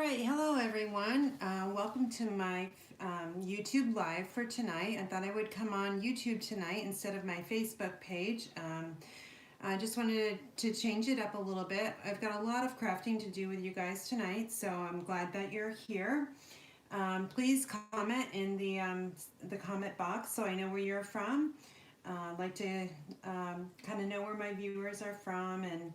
right, hello everyone. Welcome to my YouTube Live for tonight. I thought I would come on YouTube tonight instead of my Facebook page. I just wanted to change it up a little bit. I've got a lot of crafting to do with you guys tonight, so I'm glad that you're here. Please comment in the comment box so I know where you're from. I'd like to kind of know where my viewers are from. And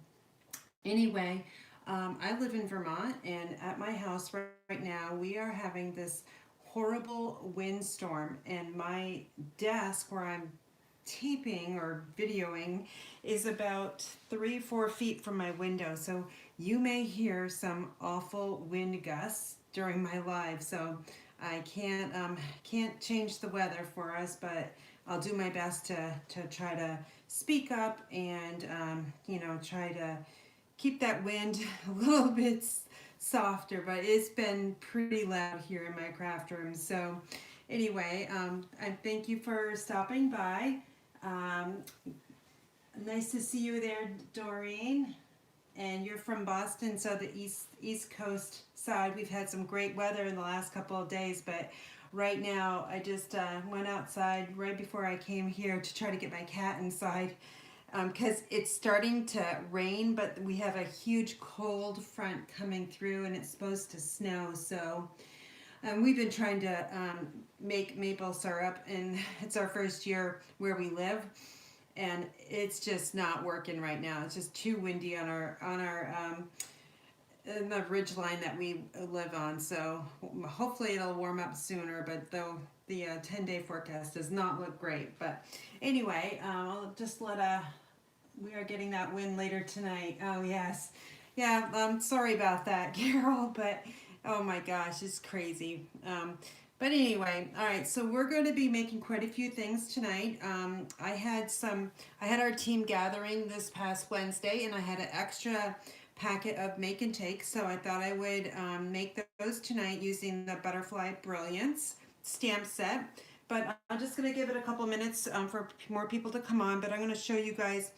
anyway, I live in Vermont, and at my house right now, we are having this horrible windstorm, and my desk where I'm taping or videoing is about 3-4 feet from my window. So you may hear some awful wind gusts during my live. So I can't change the weather for us, but I'll do my best to try to speak up and try to keep that wind a little bit softer, but it's been pretty loud here in my craft room. So anyway, I thank you for stopping by. Nice to see you there, Doreen. And you're from Boston, so the East Coast side. We've had some great weather in the last couple of days, but right now I just went outside right before I came here to try to get my cat inside, because it's starting to rain, but we have a huge cold front coming through and it's supposed to snow. So we've been trying to make maple syrup, and it's our first year where we live, and it's just not working right now. It's just too windy on our in the ridge line that we live on. So hopefully it'll warm up sooner, but though the 10-day forecast does not look great. But anyway, I'll just we are getting that wind later tonight. Oh yes, yeah. Sorry about that, Carol, but oh my gosh, it's crazy. But anyway, all right. So we're going to be making quite a few things tonight. I had our team gathering this past Wednesday, and I had an extra packet of make and take. So I thought I would make those tonight using the Butterfly Brilliance stamp set. But I'm just going to give it a couple minutes for more people to come on. But I'm going to show you guys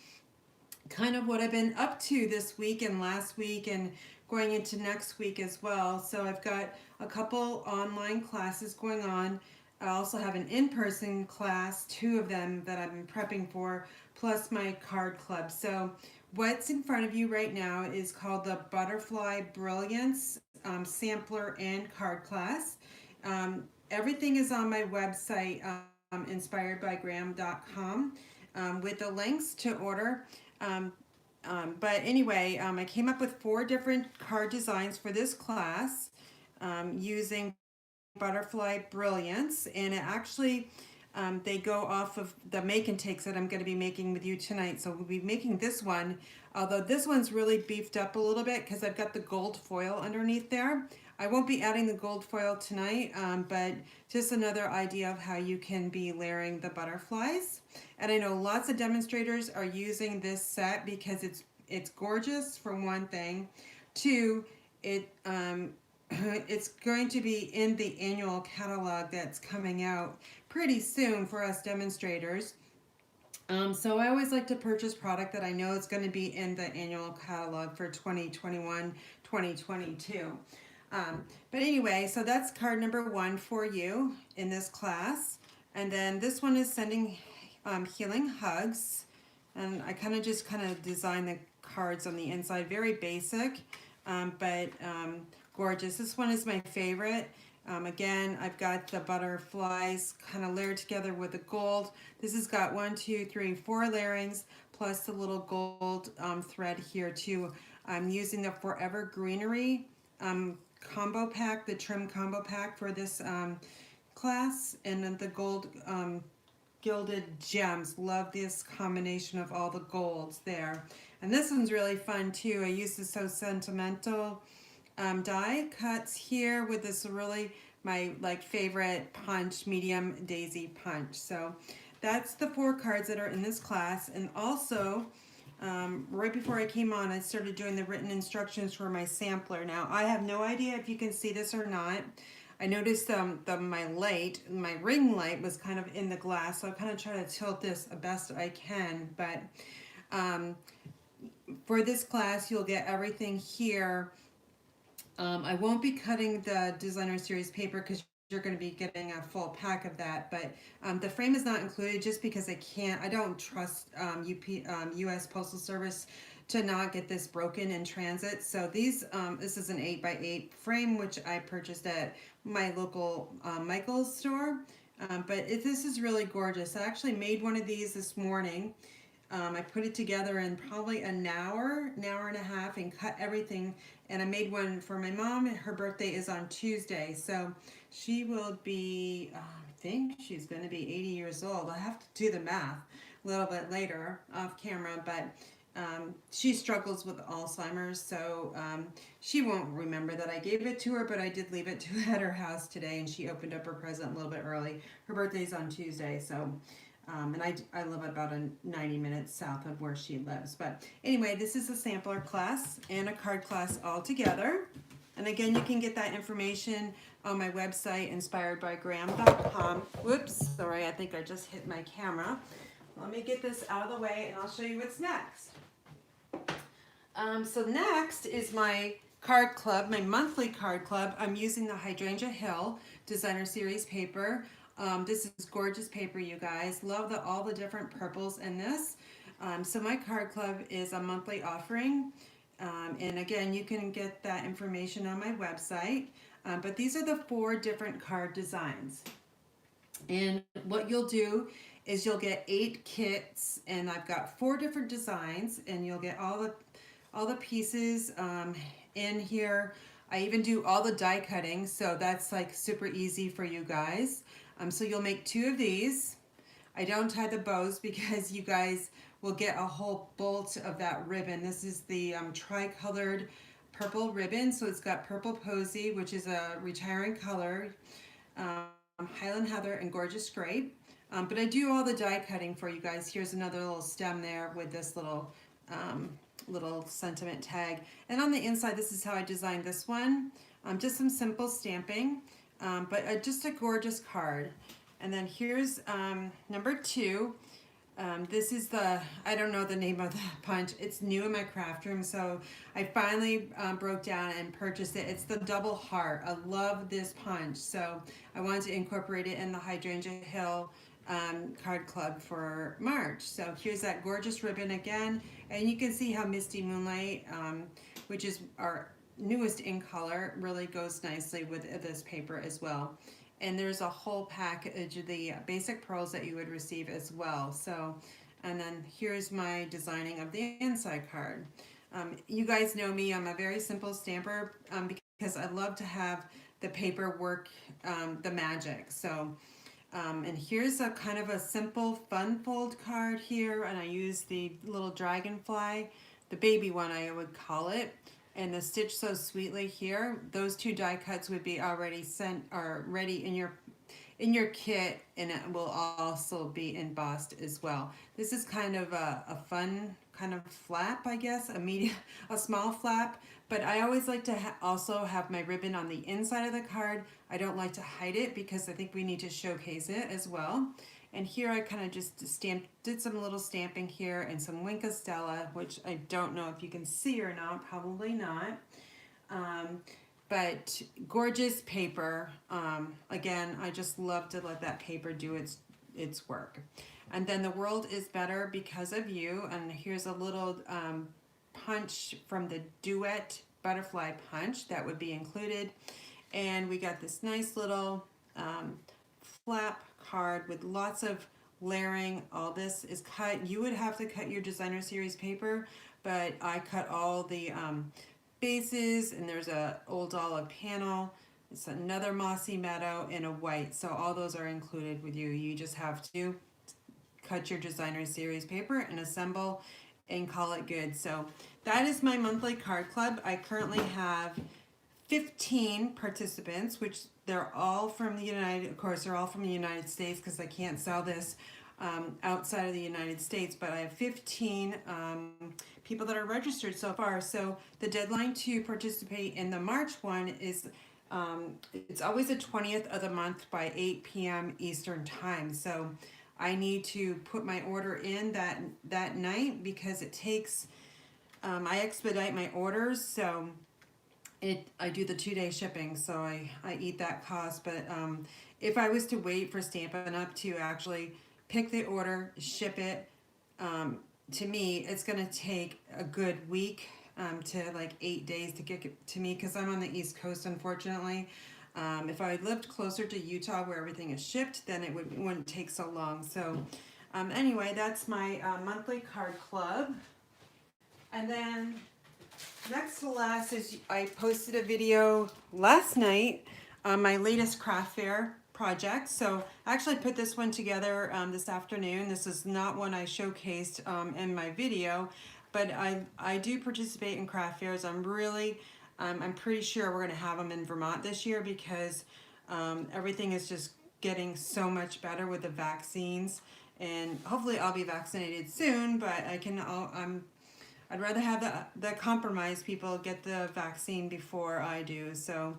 kind of what I've been up to this week and last week and going into next week as well. So I've got a couple online classes going on. I also have an in-person class, 2 of them that I've been prepping for, plus my card club. So what's in front of you right now is called the Butterfly Brilliance Sampler and Card Class. Everything is on my website, inspiredbygraham.com, with the links to order. But anyway, I came up with 4 different card designs for this class using Butterfly Brilliance, and it actually they go off of the make and takes that I'm going to be making with you tonight. So we'll be making this one, although this one's really beefed up a little bit because I've got the gold foil underneath there. I won't be adding the gold foil tonight, but just another idea of how you can be layering the butterflies. And I know lots of demonstrators are using this set because it's gorgeous for one thing. 2, it's going to be in the annual catalog that's coming out pretty soon for us demonstrators. So I always like to purchase product that I know is going to be in the annual catalog for 2021, 2022. But anyway, so that's card number 1 for you in this class. And then this one is sending healing hugs. And I kind of design the cards on the inside. Very basic, but gorgeous. This one is my favorite. Again, I've got the butterflies kind of layered together with the gold. This has got 1, 2, 3, 4 layerings, plus the little gold thread here too. I'm using the Forever Greenery combo pack, the trim combo pack for this class, and then the gold gilded gems. Love this combination of all the golds there. And this one's really fun too. I use the So Sentimental die cuts here with this really my favorite punch, medium daisy punch. So that's the 4 cards that are in this class. And also right before I came on, I started doing the written instructions for my sampler. Now I have no idea if you can see this or not. I noticed my ring light was kind of in the glass, so I kind of try to tilt this the best I can. But for this class, you'll get everything here I won't be cutting the designer series paper because you're going to be getting a full pack of that, but the frame is not included just because I don't trust US Postal Service to not get this broken in transit. So this is an 8x8 frame, which I purchased at my local Michael's store. This is really gorgeous. I actually made one of these this morning. I put it together in probably an hour and a half, and cut everything. And I made one for my mom. Her birthday is on Tuesday, so she will be, I think she's going to be 80 years old. I have to do the math a little bit later off camera, but she struggles with Alzheimer's, so she won't remember that I gave it to her, but I did leave it to her at her house today, and she opened up her present a little bit early. Her birthday's on Tuesday, so and I live about 90 minutes south of where she lives. But anyway, this is a sampler class and a card class all together. And again, you can get that information on my website, inspiredbygraham.com. Whoops, sorry, I think I just hit my camera. Let me get this out of the way and I'll show you what's next. So next is my card club, my monthly card club. I'm using the Hydrangea Hill Designer Series paper. This is gorgeous paper, you guys. Love all the different purples in this. So my card club is a monthly offering. And again, you can get that information on my website. But these are the 4 different card designs. And what you'll do is you'll get 8 kits, and I've got 4 different designs, and you'll get all the pieces in here. I even do all the die cutting, so that's like super easy for you guys. So you'll make 2 of these. I don't tie the bows because you guys will get a whole bolt of that ribbon. This is the tri-colored purple ribbon. So it's got Purple Posy, which is a retiring color, Highland Heather, and Gorgeous Grape. But I do all the die cutting for you guys. Here's another little stem there with this little sentiment tag. And on the inside, this is how I designed this one. Just some simple stamping. But just a gorgeous card. And then here's number 2. This is I don't know the name of the punch. It's new in my craft room, so I finally broke down and purchased it. It's the Double Heart. I love this punch, so I wanted to incorporate it in the Hydrangea Hill card club for March. So here's that gorgeous ribbon again, and you can see how Misty Moonlight, which is our newest in color, really goes nicely with this paper as well. And there's a whole package of the basic pearls that you would receive as well. So, and then here's my designing of the inside card. You guys know me, I'm a very simple stamper because I love to have the paper work the magic. So, and here's a kind of a simple fun fold card here, and I use the little dragonfly, the baby one I would call it. And the Stitch So Sweetly here, those 2 die cuts would be already sent or ready in your kit, and it will also be embossed as well. This is kind of a fun kind of flap, I guess, a small flap, but I always like to also have my ribbon on the inside of the card. I don't like to hide it because I think we need to showcase it as well. And here I kind of just did some little stamping here and some Wink of Stella, which I don't know if you can see or not, probably not. But gorgeous paper. Again, I just love to let that paper do its work. And then The World is Better Because of You. And here's a little punch from the Duet Butterfly Punch that would be included. And we got this nice little flap card with lots of layering. All this is cut. You would have to cut your designer series paper, but I cut all the bases, and there's a old olive panel. It's another mossy meadow and a white. So all those are included with you. You just have to cut your designer series paper and assemble and call it good. So that is my monthly card club. I currently have 15 participants, which they're all from the United States because I can't sell this outside of the United States, but I have 15 people that are registered so far. So the deadline to participate in the March one is it's always the 20th of the month by 8 p.m. Eastern time. So I need to put my order in that night because it takes I expedite my orders. So I do the 2-day shipping, so I eat that cost. But if I was to wait for Stampin' Up! To actually pick the order, ship it, to me, it's going to take a good week to like 8 days to get it to me because I'm on the East Coast, unfortunately. If I lived closer to Utah where everything is shipped, then it wouldn't take so long. So anyway, that's my monthly card club. And then next to last is I posted a video last night on my latest craft fair project. So I actually put this one together this afternoon. This is not one I showcased in my video, but I do participate in craft fairs. I'm pretty sure we're gonna have them in Vermont this year because everything is just getting so much better with the vaccines, and hopefully I'll be vaccinated soon, but I'd rather have the compromised people get the vaccine before I do. So,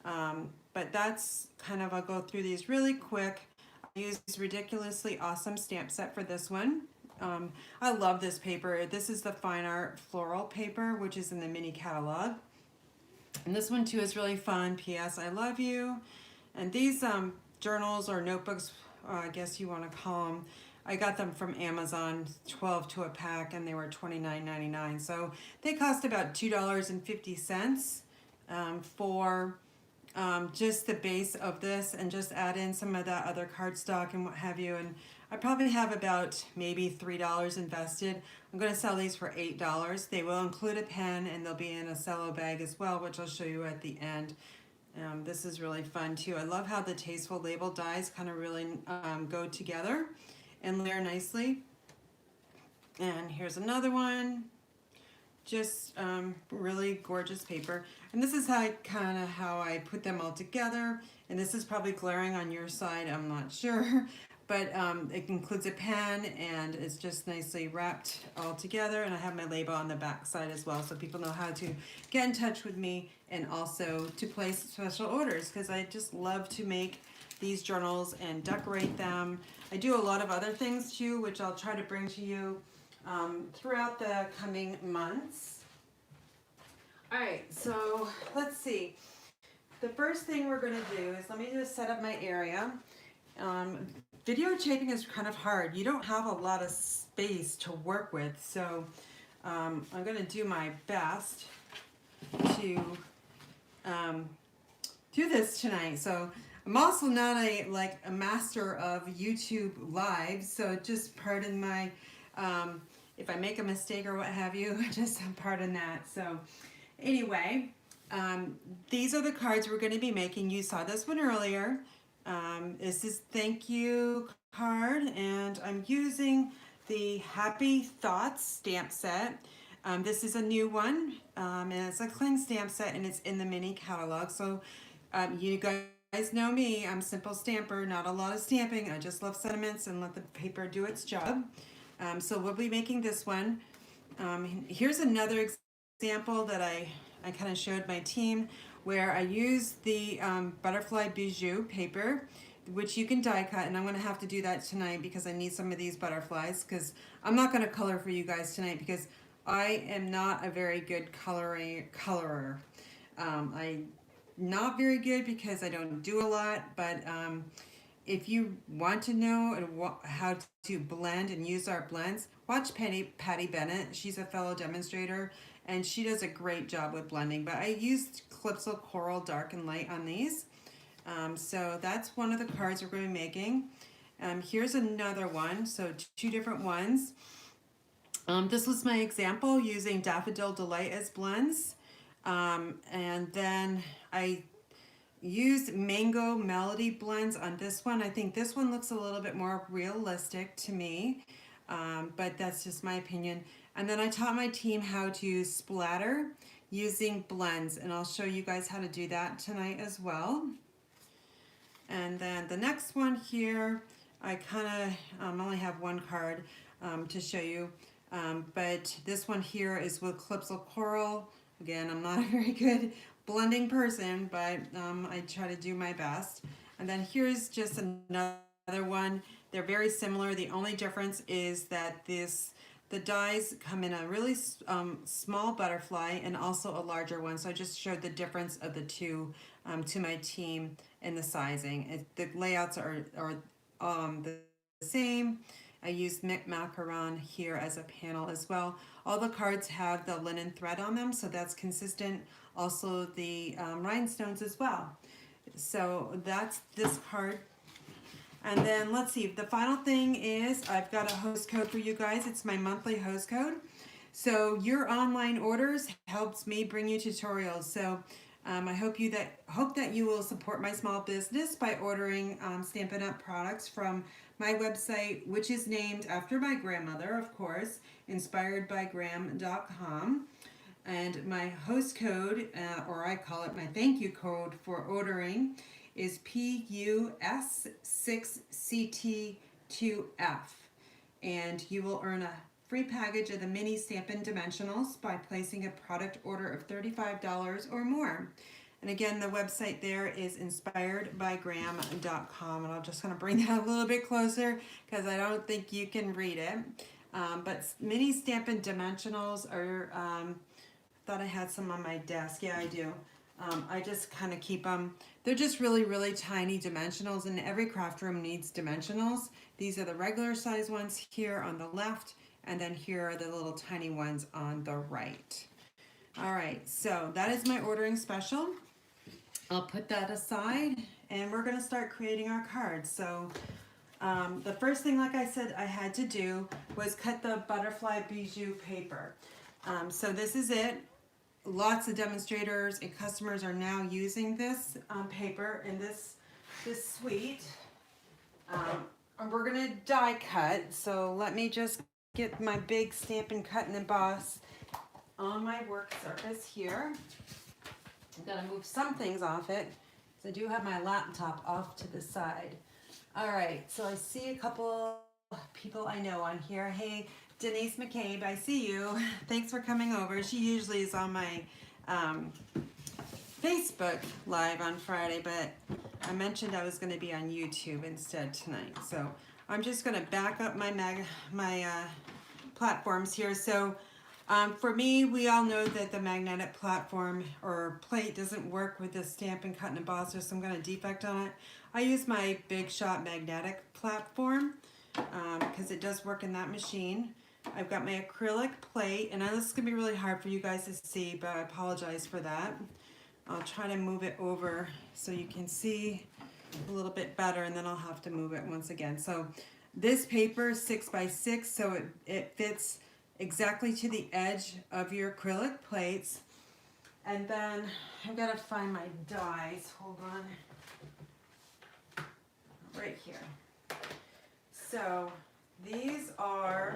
but that's kind of, I'll go through these really quick. I use this ridiculously awesome stamp set for this one. I love this paper. This is the Fine Art Floral paper, which is in the mini catalog. And this one too is really fun. P.S. I love you. And these journals or notebooks, I guess you want to call them, I got them from Amazon, 12 to a pack, and they were $29.99. So they cost about $2.50 for just the base of this, and just add in some of that other cardstock and what have you. And I probably have about maybe $3 invested. I'm going to sell these for $8. They will include a pen, and they'll be in a cello bag as well, which I'll show you at the end. This is really fun too. I love how the tasteful label dies kind of really go together and layer nicely. And here's another one, just really gorgeous paper. And this is how I put them all together. And this is probably glaring on your side, I'm not sure, but it includes a pen, and it's just nicely wrapped all together. And I have my label on the back side as well, so people know how to get in touch with me and also to place special orders, because I just love to make these journals and decorate them. I do a lot of other things too, which I'll try to bring to you throughout the coming months. All right, so let's see. The first thing we're gonna do is, let me just set up my area. Videotaping is kind of hard. You don't have a lot of space to work with, so I'm gonna do my best to do this tonight. So I'm also not a master of YouTube Live, so just pardon my, if I make a mistake or what have you, just pardon that. So anyway, these are the cards we're going to be making. You saw this one earlier. This is thank you card, and I'm using the Happy Thoughts stamp set. This is a new one, and it's a cling stamp set, and it's in the mini catalog. So you guys know me, I'm simple stamper, not a lot of stamping. I just love sentiments and let the paper do its job. So we'll be making this one. Here's another example that I kind of showed my team, where I used the butterfly bijou paper, which you can die cut, and I'm going to have to do that tonight because I need some of these butterflies, because I'm not going to color for you guys tonight because I am not a very good colorer. I'm not very good because I don't do a lot, but if you want to know how to blend and use our blends, watch Patty Bennett. She's a fellow demonstrator, and she does a great job with blending. But I used Calypso Coral Dark and Light on these. So that's one of the cards we're going to be making. Here's another one, so two different ones. This was my example using Daffodil Delight as blends. And then I used Mango Melody blends on this one. I think this one looks a little bit more realistic to me, but that's just my opinion. And then I taught my team how to splatter using blends, and I'll show you guys how to do that tonight as well. And then the next one here, I kind of only have one card to show you, but this one here is with Calypso Coral. Again, I'm not a very good blending person, but I try to do my best. And then here's just another one. They're very similar. The only difference is that the dies come in a really small butterfly and also a larger one. So I just showed the difference of the two to my team in the sizing. The layouts are the same. I used macaron here as a panel as well. All the cards have the linen thread on them, so that's consistent. Also the rhinestones as well. So that's this card. And then let's see, the final thing is I've got a host code for you guys. It's my monthly host code. So your online orders helps me bring you tutorials. So I hope that you will support my small business by ordering Stampin' Up! Products from my website, which is named after my grandmother, of course, inspiredbygram.com. And my host code, or I call it my thank you code for ordering, is PUS6CT2F. And you will earn a free package of the Mini Stampin Dimensionals by placing a product order of $35 or more. And again, the website there is inspiredbygram.com. And I'm just going to bring that a little bit closer because I don't think you can read it. But Mini Stampin Dimensionals are, thought I had some on my desk. Yeah, I do. I just kind of keep them. They're just really, really tiny dimensionals, and every craft room needs dimensionals. These are the regular size ones here on the left, and then here are the little tiny ones on the right. All right, so that is my ordering special. I'll put that aside, and we're going to start creating our cards. So the first thing, like I said, I had to do was cut the butterfly bijou paper. So this is it. Lots of demonstrators and customers are now using this paper in this suite. And we're going to die cut. So let me just get my big Stampin' Cut and Emboss on my work surface here. I'm going to move some things off it. So I do have my laptop off to the side. All right, so I see a couple people I know on here. Hey, Denise McCabe, I see you. Thanks for coming over. She usually is on my Facebook Live on Friday, but I mentioned I was going to be on YouTube instead tonight. So I'm just going to back up my platforms here. So for me, we all know that the magnetic platform or plate doesn't work with the Stampin' Cut and Emboss. There's some kind of defect on it. I use my Big Shot magnetic platform because it does work in that machine. I've got my acrylic plate, and this is going to be really hard for you guys to see, but I apologize for that. I'll try to move it over so you can see a little bit better, and then I'll have to move it once again. So this paper is 6x6, so it fits exactly to the edge of your acrylic plates. And then I've got to find my dies. Hold on. Right here. So these are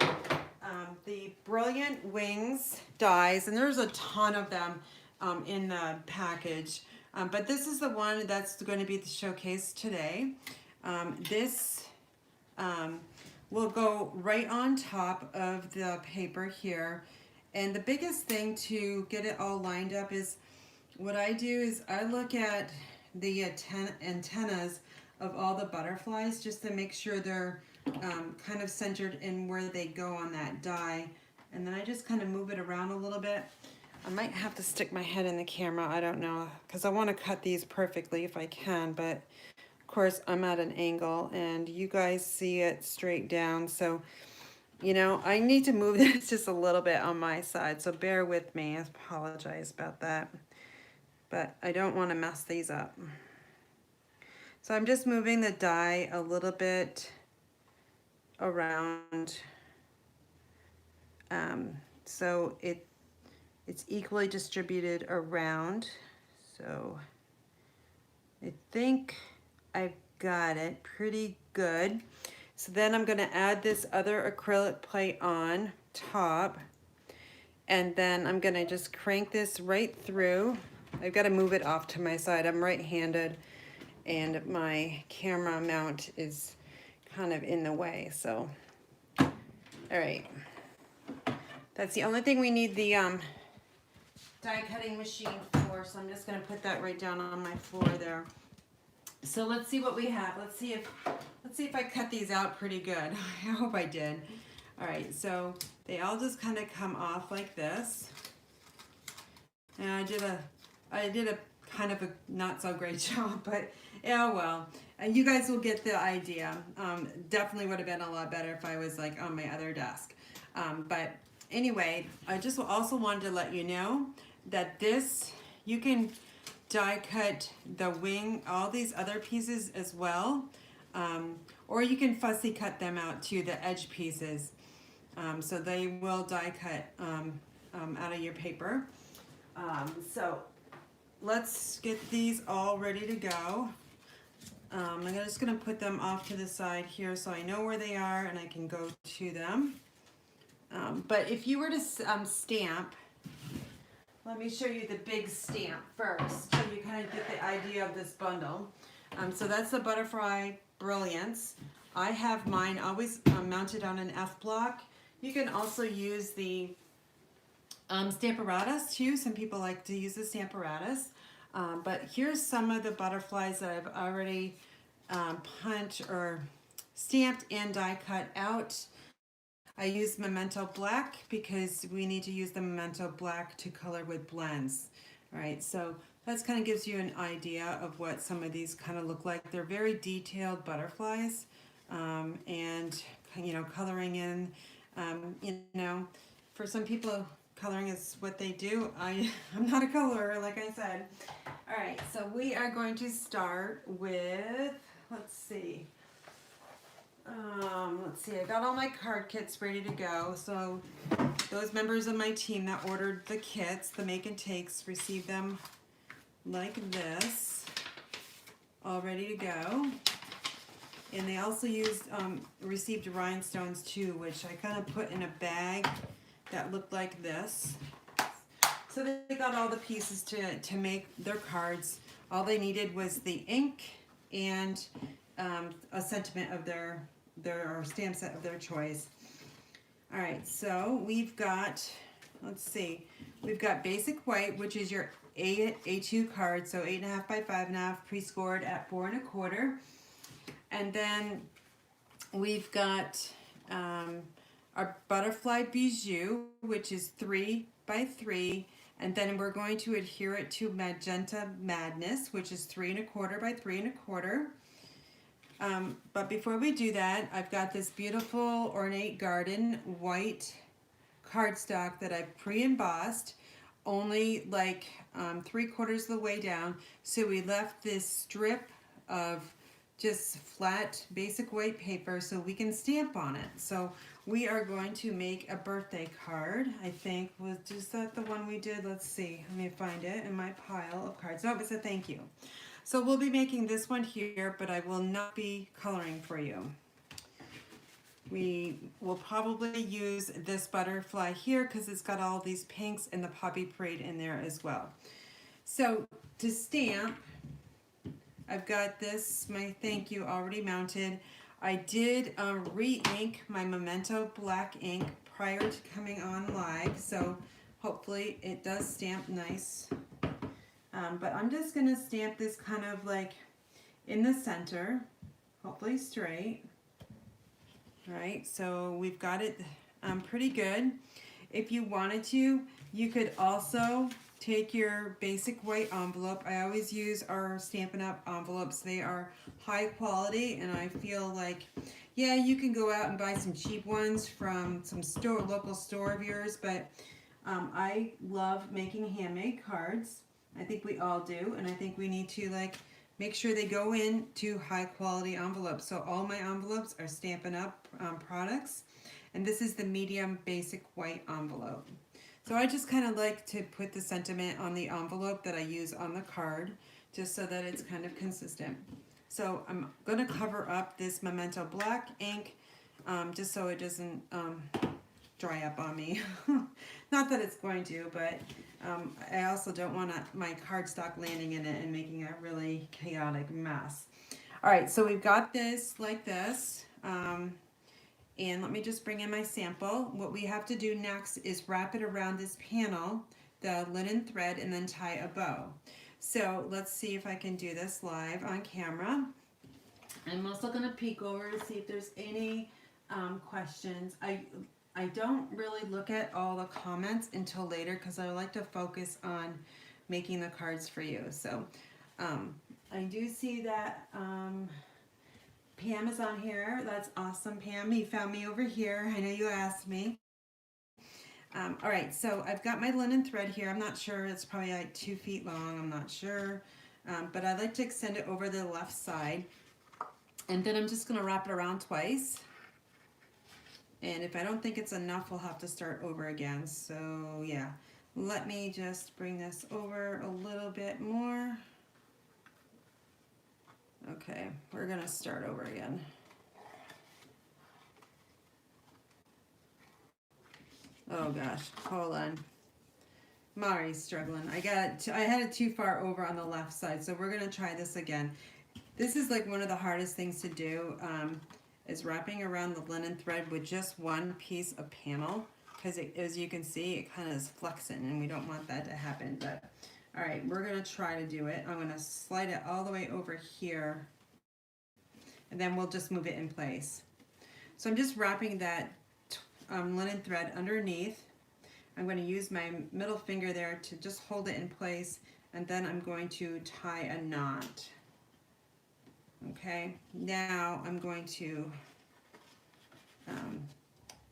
the Brilliant Wings dies, and there's a ton of them in the package. But this is the one that's going to be the showcase today. This will go right on top of the paper here. And the biggest thing to get it all lined up is what I do is I look at the antennas of all the butterflies just to make sure they're kind of centered in where they go on that die. And then I just kind of move it around a little bit. I might have to stick my head in the camera, I don't know, because I want to cut these perfectly if I can, but of course I'm at an angle and you guys see it straight down, so you know, I need to move this just a little bit on my side, so bear with me. I apologize about that, but I don't want to mess these up. So I'm just moving the die a little bit around so it's equally distributed around. So I think I've got it pretty good. So then I'm going to add this other acrylic plate on top, and then I'm going to just crank this right through. I've got to move it off to my side. I'm right-handed and my camera mount is kind of in the way, so all right, that's the only thing we need the die cutting machine for, so I'm just going to put that right down on my floor there. So let's see what we have. Let's see if I cut these out pretty good. I hope I did. All right, so they all just kind of come off like this. And I did a kind of a not so great job, but yeah, well, you guys will get the idea. Definitely would have been a lot better if I was like on my other desk. But anyway, I just also wanted to let you know that this, you can die cut the wing, all these other pieces as well. Or you can fussy cut them out to the edge pieces. So they will die cut out of your paper. So let's get these all ready to go. I'm just going to put them off to the side here so I know where they are and I can go to them. But if you were to stamp, let me show you the big stamp first so you kind of get the idea of this bundle. So that's the Butterfly Brilliance. I have mine always mounted on an F block. You can also use the Stamparatus too. Some people like to use the Stamparatus. But here's some of the butterflies that I've already punched or stamped and die cut out. I use Memento Black because we need to use the Memento Black to color with blends. All right, so that kind of gives you an idea of what some of these kind of look like. They're very detailed butterflies, and you know, coloring in, you know, for some people, coloring is what they do. I'm not a colorer, like I said. All right, so we are going to start with, let's see, I got all my card kits ready to go. So those members of my team that ordered the kits, the make and takes, received them like this, all ready to go. And they also received rhinestones too, which I kind of put in a bag that looked like this. So they got all the pieces to make their cards. All they needed was the ink and a sentiment of their or stamp set of their choice. All right, so we've got, let's see, we've got basic white, which is your A2 card, so 8.5 by 5.5, pre-scored at 4 1/4. And then we've got our Butterfly Bijou, which is 3 by 3, and then we're going to adhere it to Magenta Madness, which is 3 1/4 by 3 1/4. But before we do that, I've got this beautiful Ornate Garden white cardstock that I've pre-embossed, only like 3/4 of the way down. So we left this strip of just flat basic white paper so we can stamp on it. So we are going to make a birthday card. I think, was that the one we did? Let's see, let me find it in my pile of cards. No, it's a thank you. So we'll be making this one here, but I will not be coloring for you. We will probably use this butterfly here because it's got all these pinks and the Poppy Parade in there as well. So to stamp, I've got this, my thank you, already mounted. I did re-ink my Memento Black ink prior to coming on live, so hopefully it does stamp nice. But I'm just gonna stamp this kind of like in the center, hopefully straight. All right, so we've got it pretty good. If you wanted to, you could also take your basic white envelope. I always use our Stampin' Up! Envelopes. They are high quality, and I feel like, yeah, you can go out and buy some cheap ones from some local store of yours, but I love making handmade cards. I think we all do, and I think we need to like make sure they go into high quality envelopes. So all my envelopes are Stampin' Up! Products, and this is the medium basic white envelope. So I just kind of like to put the sentiment on the envelope that I use on the card, just so that it's kind of consistent. So I'm going to cover up this Memento Black ink, just so it doesn't dry up on me. Not that it's going to, but I also don't want my cardstock landing in it and making a really chaotic mess. All right, so we've got this like this. And let me just bring in my sample. What we have to do next is wrap it around this panel, the linen thread, and then tie a bow. So let's see if I can do this live on camera. I'm also going to peek over to see if there's any questions. I don't really look at all the comments until later because I like to focus on making the cards for you. So I do see that Pam is on here. That's awesome, Pam. You found me over here. I know you asked me. All right, so I've got my linen thread here. I'm not sure, it's probably like 2 feet long, I'm not sure. But I like to extend it over the left side. And then I'm just gonna wrap it around twice. And if I don't think it's enough, we'll have to start over again. So yeah, let me just bring this over a little bit more. Okay, we're gonna start over again. Oh gosh, hold on. Mari's struggling. I had it too far over on the left side, so we're gonna try this again. This is like one of the hardest things to do, is wrapping around the linen thread with just one piece of panel, because as you can see, it kind of is flexing, and we don't want that to happen. But all right, we're gonna try to do it. I'm gonna slide it all the way over here, and then we'll just move it in place. So I'm just wrapping that linen thread underneath. I'm going to use my middle finger there to just hold it in place, and then I'm going to tie a knot. Okay, now I'm going to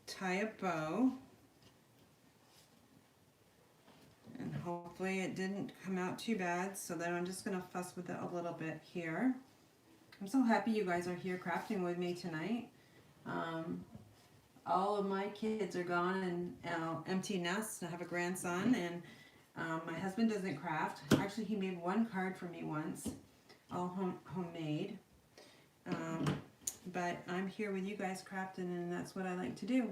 tie a bow, and hopefully it didn't come out too bad, so then I'm just going to fuss with it a little bit here. I'm so happy you guys are here crafting with me tonight. All of my kids are gone and empty nest. I have a grandson, and my husband doesn't craft. Actually, he made one card for me once, all homemade. But I'm here with you guys crafting, and that's what I like to do.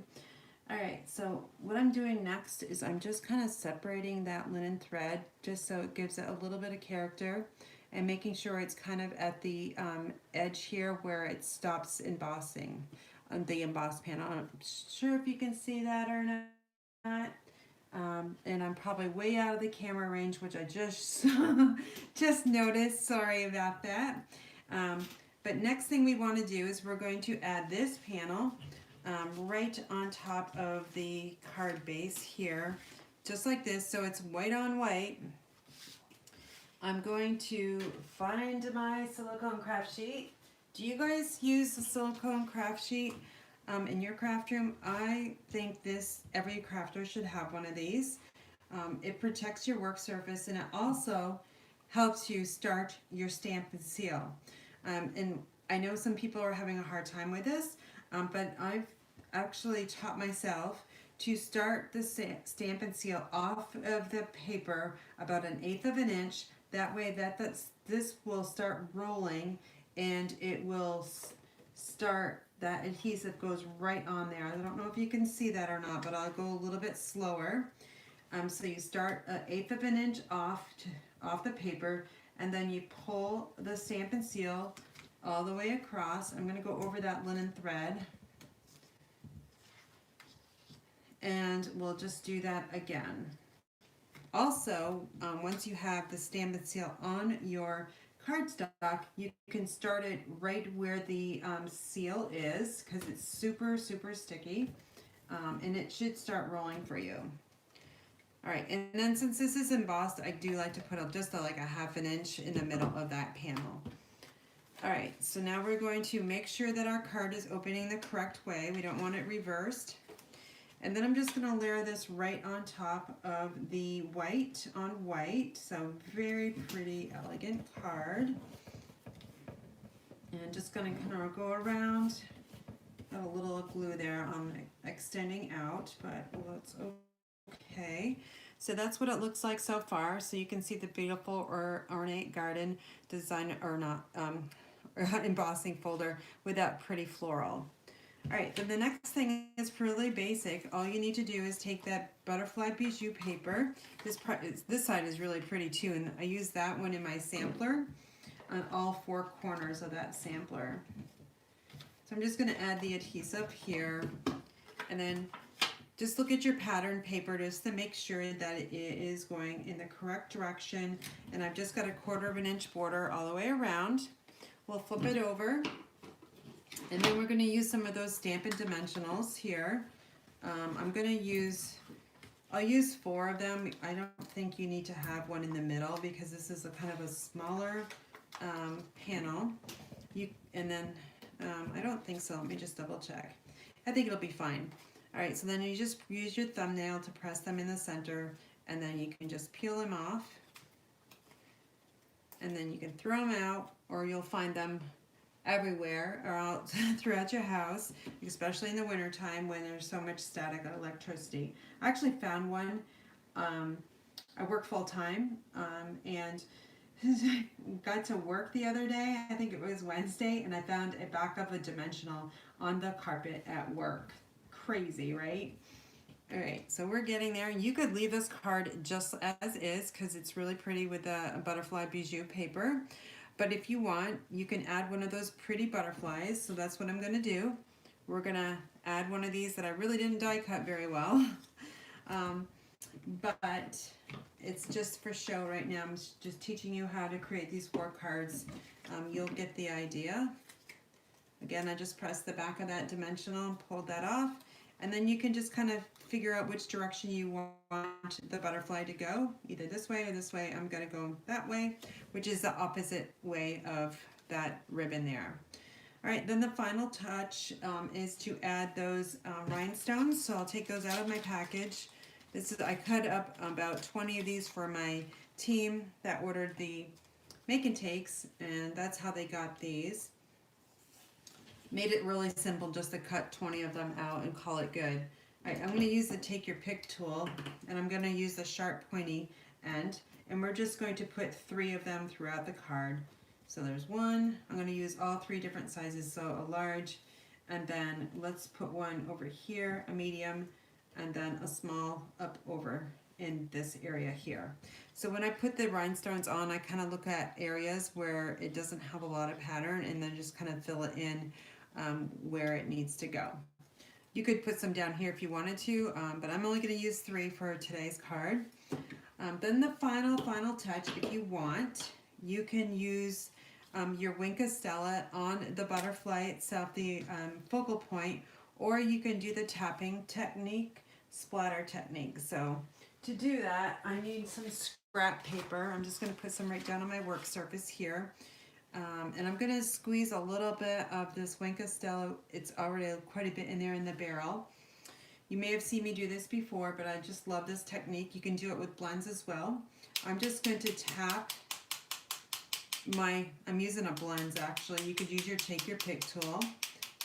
All right, so what I'm doing next is I'm just kind of separating that linen thread just so it gives it a little bit of character, and making sure it's kind of at the edge here where it stops embossing on the embossed panel. I'm not sure if you can see that or not. And I'm probably way out of the camera range, which I just just noticed. Sorry about that. But next thing we want to do is we're going to add this panel right on top of the card base here, just like this, so it's white on white. I'm going to find my silicone craft sheet. Do you guys use the silicone craft sheet in your craft room? I think every crafter should have one of these. It protects your work surface, and it also helps you start your stamp and seal. And I know some people are having a hard time with this, but I've actually taught myself to start the stamp and seal off of the paper about 1/8 of an inch. That way this will start rolling, and it will start, that adhesive goes right on there. I don't know if you can see that or not, but I'll go a little bit slower. So you start 1/8 of an inch off the paper, and then you pull the stamp and seal all the way across. I'm going to go over that linen thread, and we'll just do that again. Also, once you have the stamp and seal on your cardstock, you can start it right where the seal is, because it's super sticky, and it should start rolling for you. All right, and then since this is embossed, I do like to put just like 1/2 inch in the middle of that panel. All right, so now we're going to make sure that our card is opening the correct way. We don't want it reversed. And then I'm just going to layer this right on top of the white on white. So very pretty, elegant card. And just going to kind of go around. Got a little glue there on extending out, but that's okay. So that's what it looks like so far. So you can see the beautiful or ornate garden design, or not, embossing folder with that pretty floral. All right, then the next thing is really basic. All you need to do is take that butterfly bijou paper. This side is really pretty too, and I use that one in my sampler on all 4 corners of that sampler. So I'm just going to add the adhesive here, and then just look at your pattern paper just to make sure that it is going in the correct direction. And I've just got a 1/4 of an inch border all the way around. We'll flip it over. And then we're going to use some of those Stampin Dimensionals here. I'm going to I'll use 4 of them. I don't think you need to have one in the middle because this is a kind of a smaller panel. I don't think so. Let me just double check. I think it'll be fine. All right, so then you just use your thumbnail to press them in the center, and then you can just peel them off. And then you can throw them out, or you'll find them everywhere or out throughout your house, especially in the winter time when there's so much static electricity. I actually found one. I work full time and got to work the other day. I think it was Wednesday, and I found a back of a dimensional on the carpet at work. Crazy, right? All right, so we're getting there. You could leave this card just as is because it's really pretty with the butterfly bijou paper. But if you want, you can add one of those pretty butterflies. So that's what I'm going to do. We're going to add one of these that I really didn't die cut very well. But it's just for show right now. I'm just teaching you how to create these 4 cards. You'll get the idea. Again, I just pressed the back of that dimensional, pulled that off. And then you can just kind of figure out which direction you want the butterfly to go, either this way or this way. I'm going to go that way, which is the opposite way of that ribbon there. All right, then the final touch is to add those rhinestones. So I'll take those out of my package. I cut up about 20 of these for my team that ordered the make and takes, and that's how they got these. Made it really simple just to cut 20 of them out and call it good. All right, I'm going to use the take your pick tool, and I'm going to use the sharp pointy end, and we're just going to put 3 of them throughout the card. So there's 1. I'm going to use all 3 different sizes, so a large, and then let's put one over here, a medium, and then a small up over in this area here. So when I put the rhinestones on, I kind of look at areas where it doesn't have a lot of pattern and then just kind of fill it in where it needs to go. You could put some down here if you wanted to, but I'm only going to use 3 for today's card. Then the final touch, if you want, you can use your Wink of Stella on the butterfly itself, the focal point, or you can do the tapping technique, splatter technique. So to do that, I need some scrap paper. I'm just going to put some right down on my work surface here. And I'm going to squeeze a little bit of this Wink of Stella. It's already quite a bit in there in the barrel. You may have seen me do this before, but I just love this technique. You can do it with blends as well. I'm just going to tap I'm using a blends actually. You could use your take your pick tool.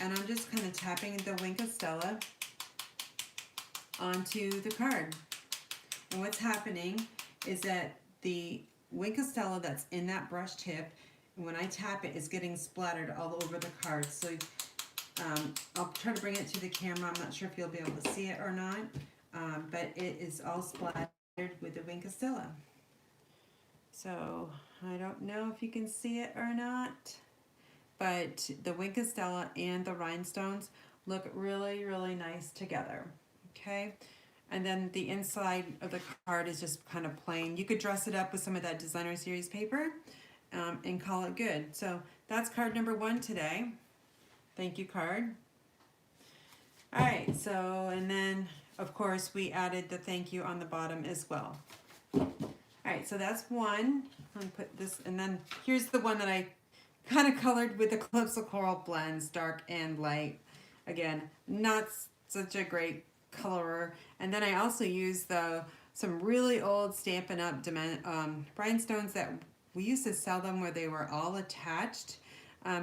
And I'm just kind of tapping the Wink of Stella onto the card. And what's happening is that the Wink of Stella that's in that brush tip, when I tap it, is getting splattered all over the card. So I'll try to bring it to the camera. I'm not sure if you'll be able to see it or not, but it is all splattered with the Wink of Stella. So I don't know if you can see it or not, but the Wink of Stella and the rhinestones look really, really nice together. Okay. And then the inside of the card is just kind of plain. You could dress it up with some of that designer series paper and call it good. So that's card number 1 today. Thank you card. All right, so, and then of course we added the thank you on the bottom as well. All right, so that's 1. I'm put this, and then here's the one that I kind of colored with the Calypso Coral blends, dark and light. Again, not such a great colorer. And then I also used some really old Stampin' Up! Rhinestones that we used to sell them where they were all attached.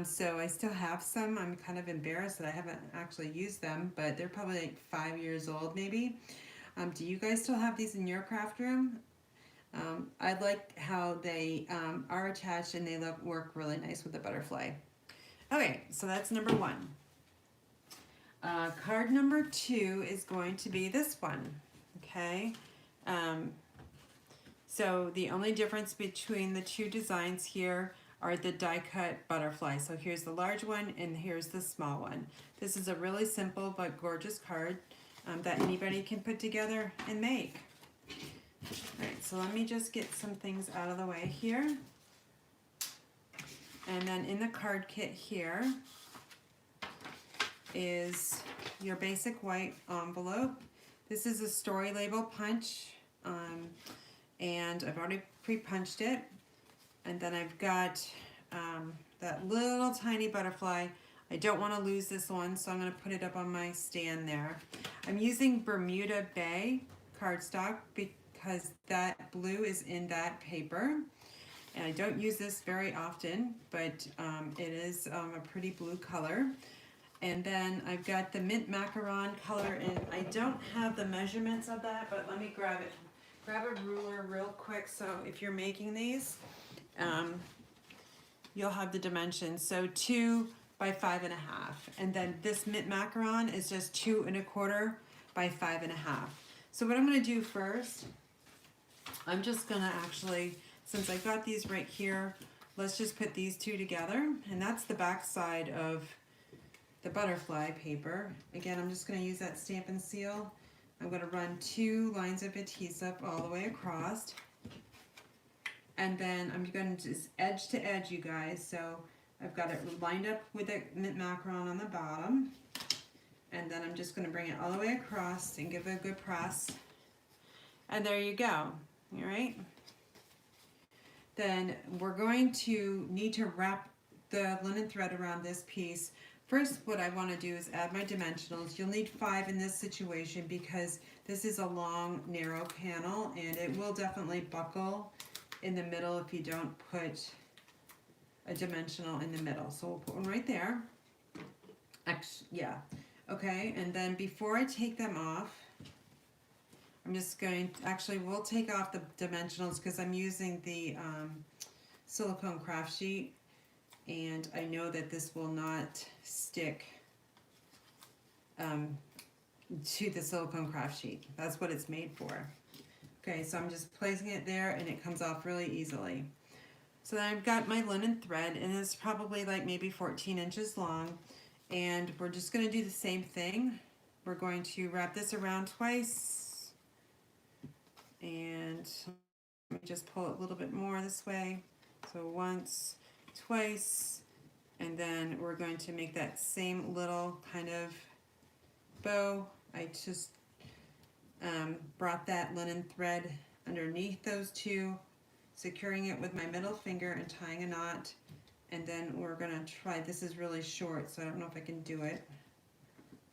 So I still have some. I'm kind of embarrassed that I haven't actually used them, but they're probably like 5 years old maybe. Do you guys still have these in your craft room? I like how they are attached and they work really nice with the butterfly. Okay, so that's number 1. Card number 2 is going to be this one, okay? So the only difference between the 2 designs here are the die cut butterfly. So here's the large one and here's the small one. This is a really simple but gorgeous card that anybody can put together and make. All right, so let me just get some things out of the way here. And then in the card kit here, is your basic white envelope. This is a story label punch, and I've already pre-punched it. And then I've got that little tiny butterfly. I don't want to lose this one, so I'm going to put it up on my stand there. I'm using Bermuda Bay cardstock because that blue is in that paper. And I don't use this very often, but it is a pretty blue color. And then I've got the mint macaron color, and I don't have the measurements of that, but let me grab it. Grab a ruler real quick, so if you're making these, you'll have the dimensions. So 2 by 5.5, and then this mint macaron is just 2 1/4 by 5.5. So what I'm going to do first, I'm just going to actually, since I got these right here, let's just put these two together, and that's the back side of the butterfly paper. Again, I'm just going to use that Stampin' Seal. I'm going to run 2 lines of adhesive all the way across, and then I'm going to just edge to edge, you guys. So I've got it lined up with the mint macaron on the bottom, and then I'm just going to bring it all the way across and give it a good press, and there you go. All right. Then we're going to need to wrap the linen thread around this piece. First, what I want to do is add my dimensionals. You'll need 5 in this situation because this is a long, narrow panel, and it will definitely buckle in the middle if you don't put a dimensional in the middle. So we'll put one right there. Actually, yeah. Okay, and then before I take them off, I'm just going to, actually we'll take off the dimensionals because I'm using the silicone craft sheet, and I know that this will not stick to the silicone craft sheet. That's what it's made for. Okay, so I'm just placing it there, and it comes off really easily. So then I've got my linen thread, and it's probably like maybe 14 inches long, and we're just going to do the same thing. We're going to wrap this around twice, and let me just pull it a little bit more this way. So once, twice, and then we're going to make that same little kind of bow. I just brought that linen thread underneath those two, securing it with my middle finger and tying a knot, and then we're gonna try, this is really short, so I don't know if I can do it,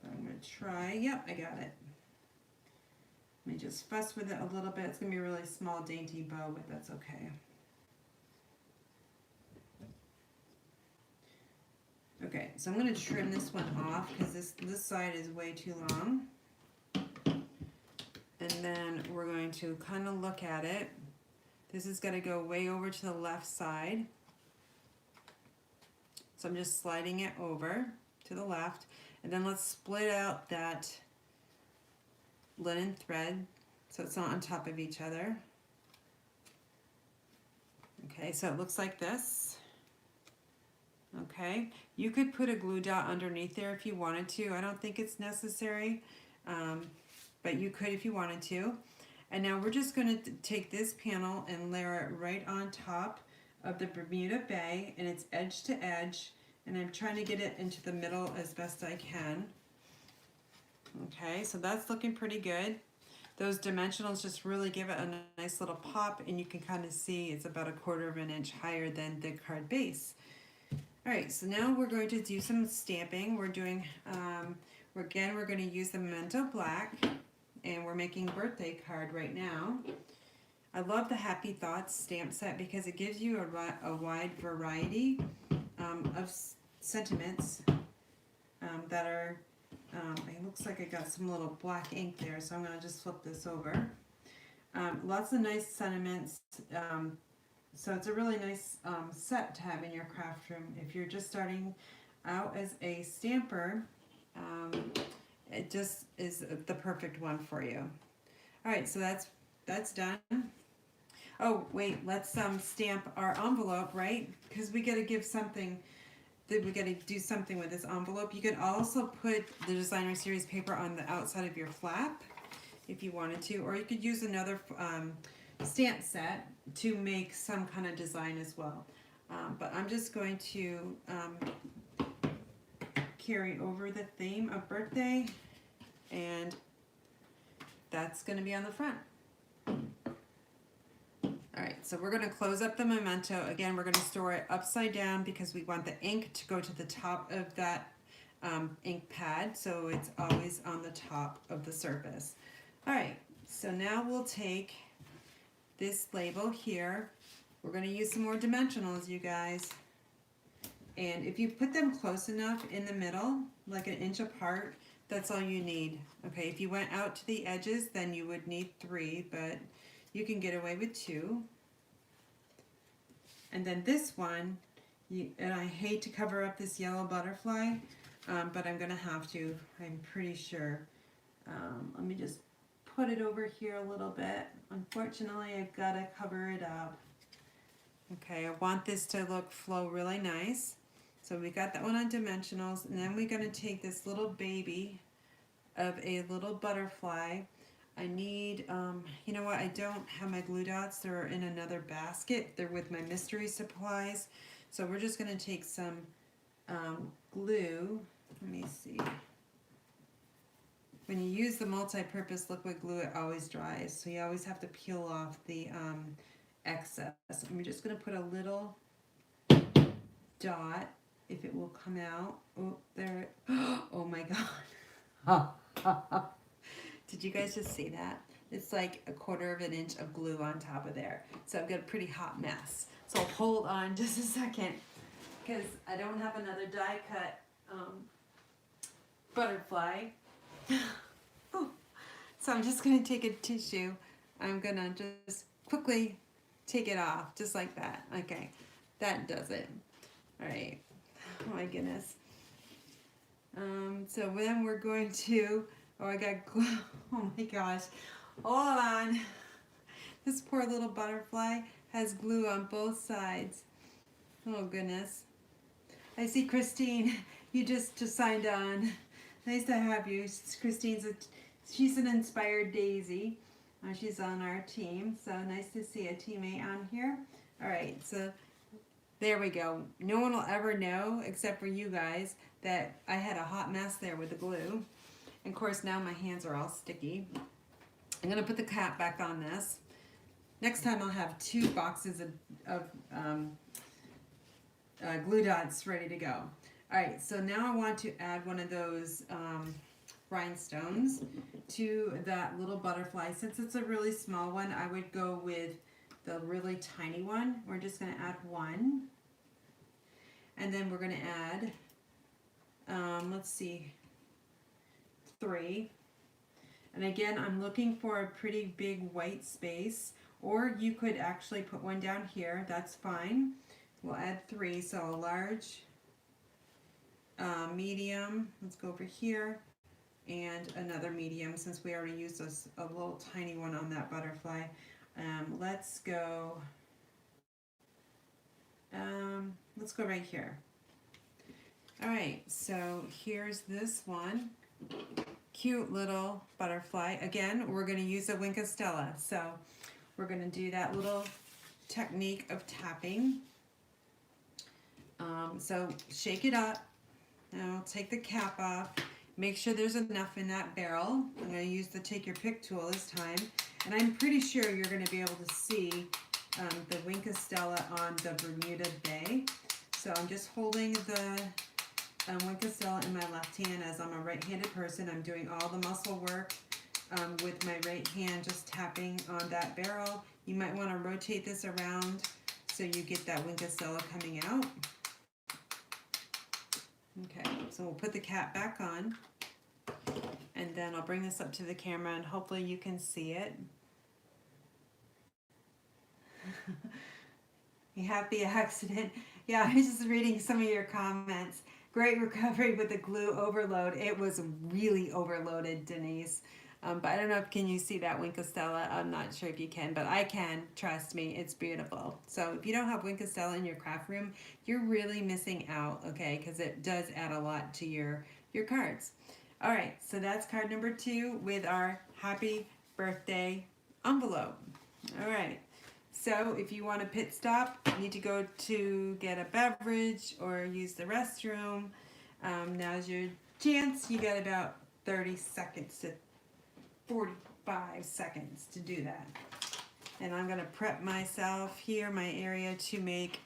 but I'm gonna try. Yep, I got it. Let me just fuss with it a little bit. It's gonna be a really small, dainty bow, but that's okay. Okay, so I'm going to trim this one off because this side is way too long. And then we're going to kind of look at it. This is going to go way over to the left side. So I'm just sliding it over to the left. And then let's split out that linen thread so it's not on top of each other. Okay, so it looks like this. Okay, you could put a glue dot underneath there if you wanted to. I don't think it's necessary, but you could if you wanted to. And now we're just going to take this panel and layer it right on top of the Bermuda Bay, and it's edge to edge, and I'm trying to get it into the middle as best I can. Okay, so that's looking pretty good. Those dimensionals just really give it a nice little pop, and you can kind of see it's about 1/4 of an inch higher than the card base. Alright, so now we're going to do some stamping. We're doing, we're going to use the Memento Black, and we're making birthday card right now. I love the Happy Thoughts stamp set because it gives you a wide variety of sentiments that are, it looks like I got some little black ink there, so I'm going to just flip this over. Lots of nice sentiments. So it's a really nice set to have in your craft room. If you're just starting out as a stamper, it just is the perfect one for you. All right, so that's done. Oh, wait, let's stamp our envelope, right? Because we got to give something, we got to do something with this envelope. You could also put the Designer Series paper on the outside of your flap if you wanted to, or you could use another stamp set to make some kind of design as well. But I'm just going to carry over the theme of birthday, and that's going to be on the front. All right, so we're going to close up the memento. Again, we're going to store it upside down because we want the ink to go to the top of that ink pad, so it's always on the top of the surface. All right, so now we'll take this label here. We're going to use some more dimensionals, you guys. And if you put them close enough in the middle, like 1 inch apart, that's all you need. Okay, if you went out to the edges, then you would need 3, but you can get away with 2. And then this one, and I hate to cover up this yellow butterfly, but I'm gonna have to, I'm pretty sure. Let me just put it over here a little bit. Unfortunately, I've gotta cover it up. Okay, I want this to flow really nice. So we got that one on dimensionals, and then we're gonna take this little baby of a little butterfly. I need, you know what, I don't have my glue dots. They're in another basket. They're with my mystery supplies. So we're just gonna take some glue. Let me see. When you use the multi-purpose liquid glue, it always dries. So you always have to peel off the excess. I'm just gonna put a little dot, if it will come out. Oh, there, oh my God. Did you guys just see that? It's like 1/4 inch of glue on top of there. So I've got a pretty hot mess. So hold on just a second, because I don't have another die cut butterfly. Oh. So I'm just gonna take a tissue. I'm gonna just quickly take it off, just like that. Okay, that does it. All right, oh my goodness. So then we're going to, oh, I got glue. Oh my gosh. Hold on. This poor little butterfly has glue on both sides. Oh goodness. I see Christine. You just signed on. Nice to have you. She's an inspired daisy. She's on our team. So nice to see a teammate on here. All right. So there we go. No one will ever know, except for you guys, that I had a hot mess there with the glue. And of course, now my hands are all sticky. I'm gonna put the cap back on this. Next time I'll have 2 boxes of glue dots ready to go. All right, so now I want to add one of those rhinestones to that little butterfly. Since it's a really small one, I would go with the really tiny one. We're just gonna add 1. And then we're gonna add, let's see, 3. And again, I'm looking for a pretty big white space, or you could actually put one down here. That's fine. We'll add 3, so a large, medium, let's go over here, and another medium, since we already used a little tiny one on that butterfly. Let's go right here. All right, so here's this one. Cute little butterfly. Again, we're going to use a Wink of Stella. So we're going to do that little technique of tapping. So shake it up. Now take the cap off. Make sure there's enough in that barrel. I'm going to use the take your pick tool this time. And I'm pretty sure you're going to be able to see the Wink of Stella on the Bermuda Bay. So I'm just holding the Wink of Stella in my left hand. As I'm a right-handed person, I'm doing all the muscle work with my right hand, just tapping on that barrel. You might want to rotate this around so you get that Wink of Stella coming out. Okay, so we'll put the cap back on, and then I'll bring this up to the camera and hopefully you can see it. Happy accident. Yeah, I was just reading some of your comments. Great recovery with the glue overload. It was really overloaded, Denise. But I don't know if can you see that Wink of Stella. I'm not sure if you can, but I can. Trust me, it's beautiful. So if you don't have Wink of Stella in your craft room, you're really missing out, okay? Because it does add a lot to your cards. All right, so that's card number 2 with our happy birthday envelope. All right. So if you want a pit stop, you need to go to get a beverage or use the restroom, Now's your chance. You got about 30 seconds to 45 seconds to do that. And I'm going to prep myself here, my area, to make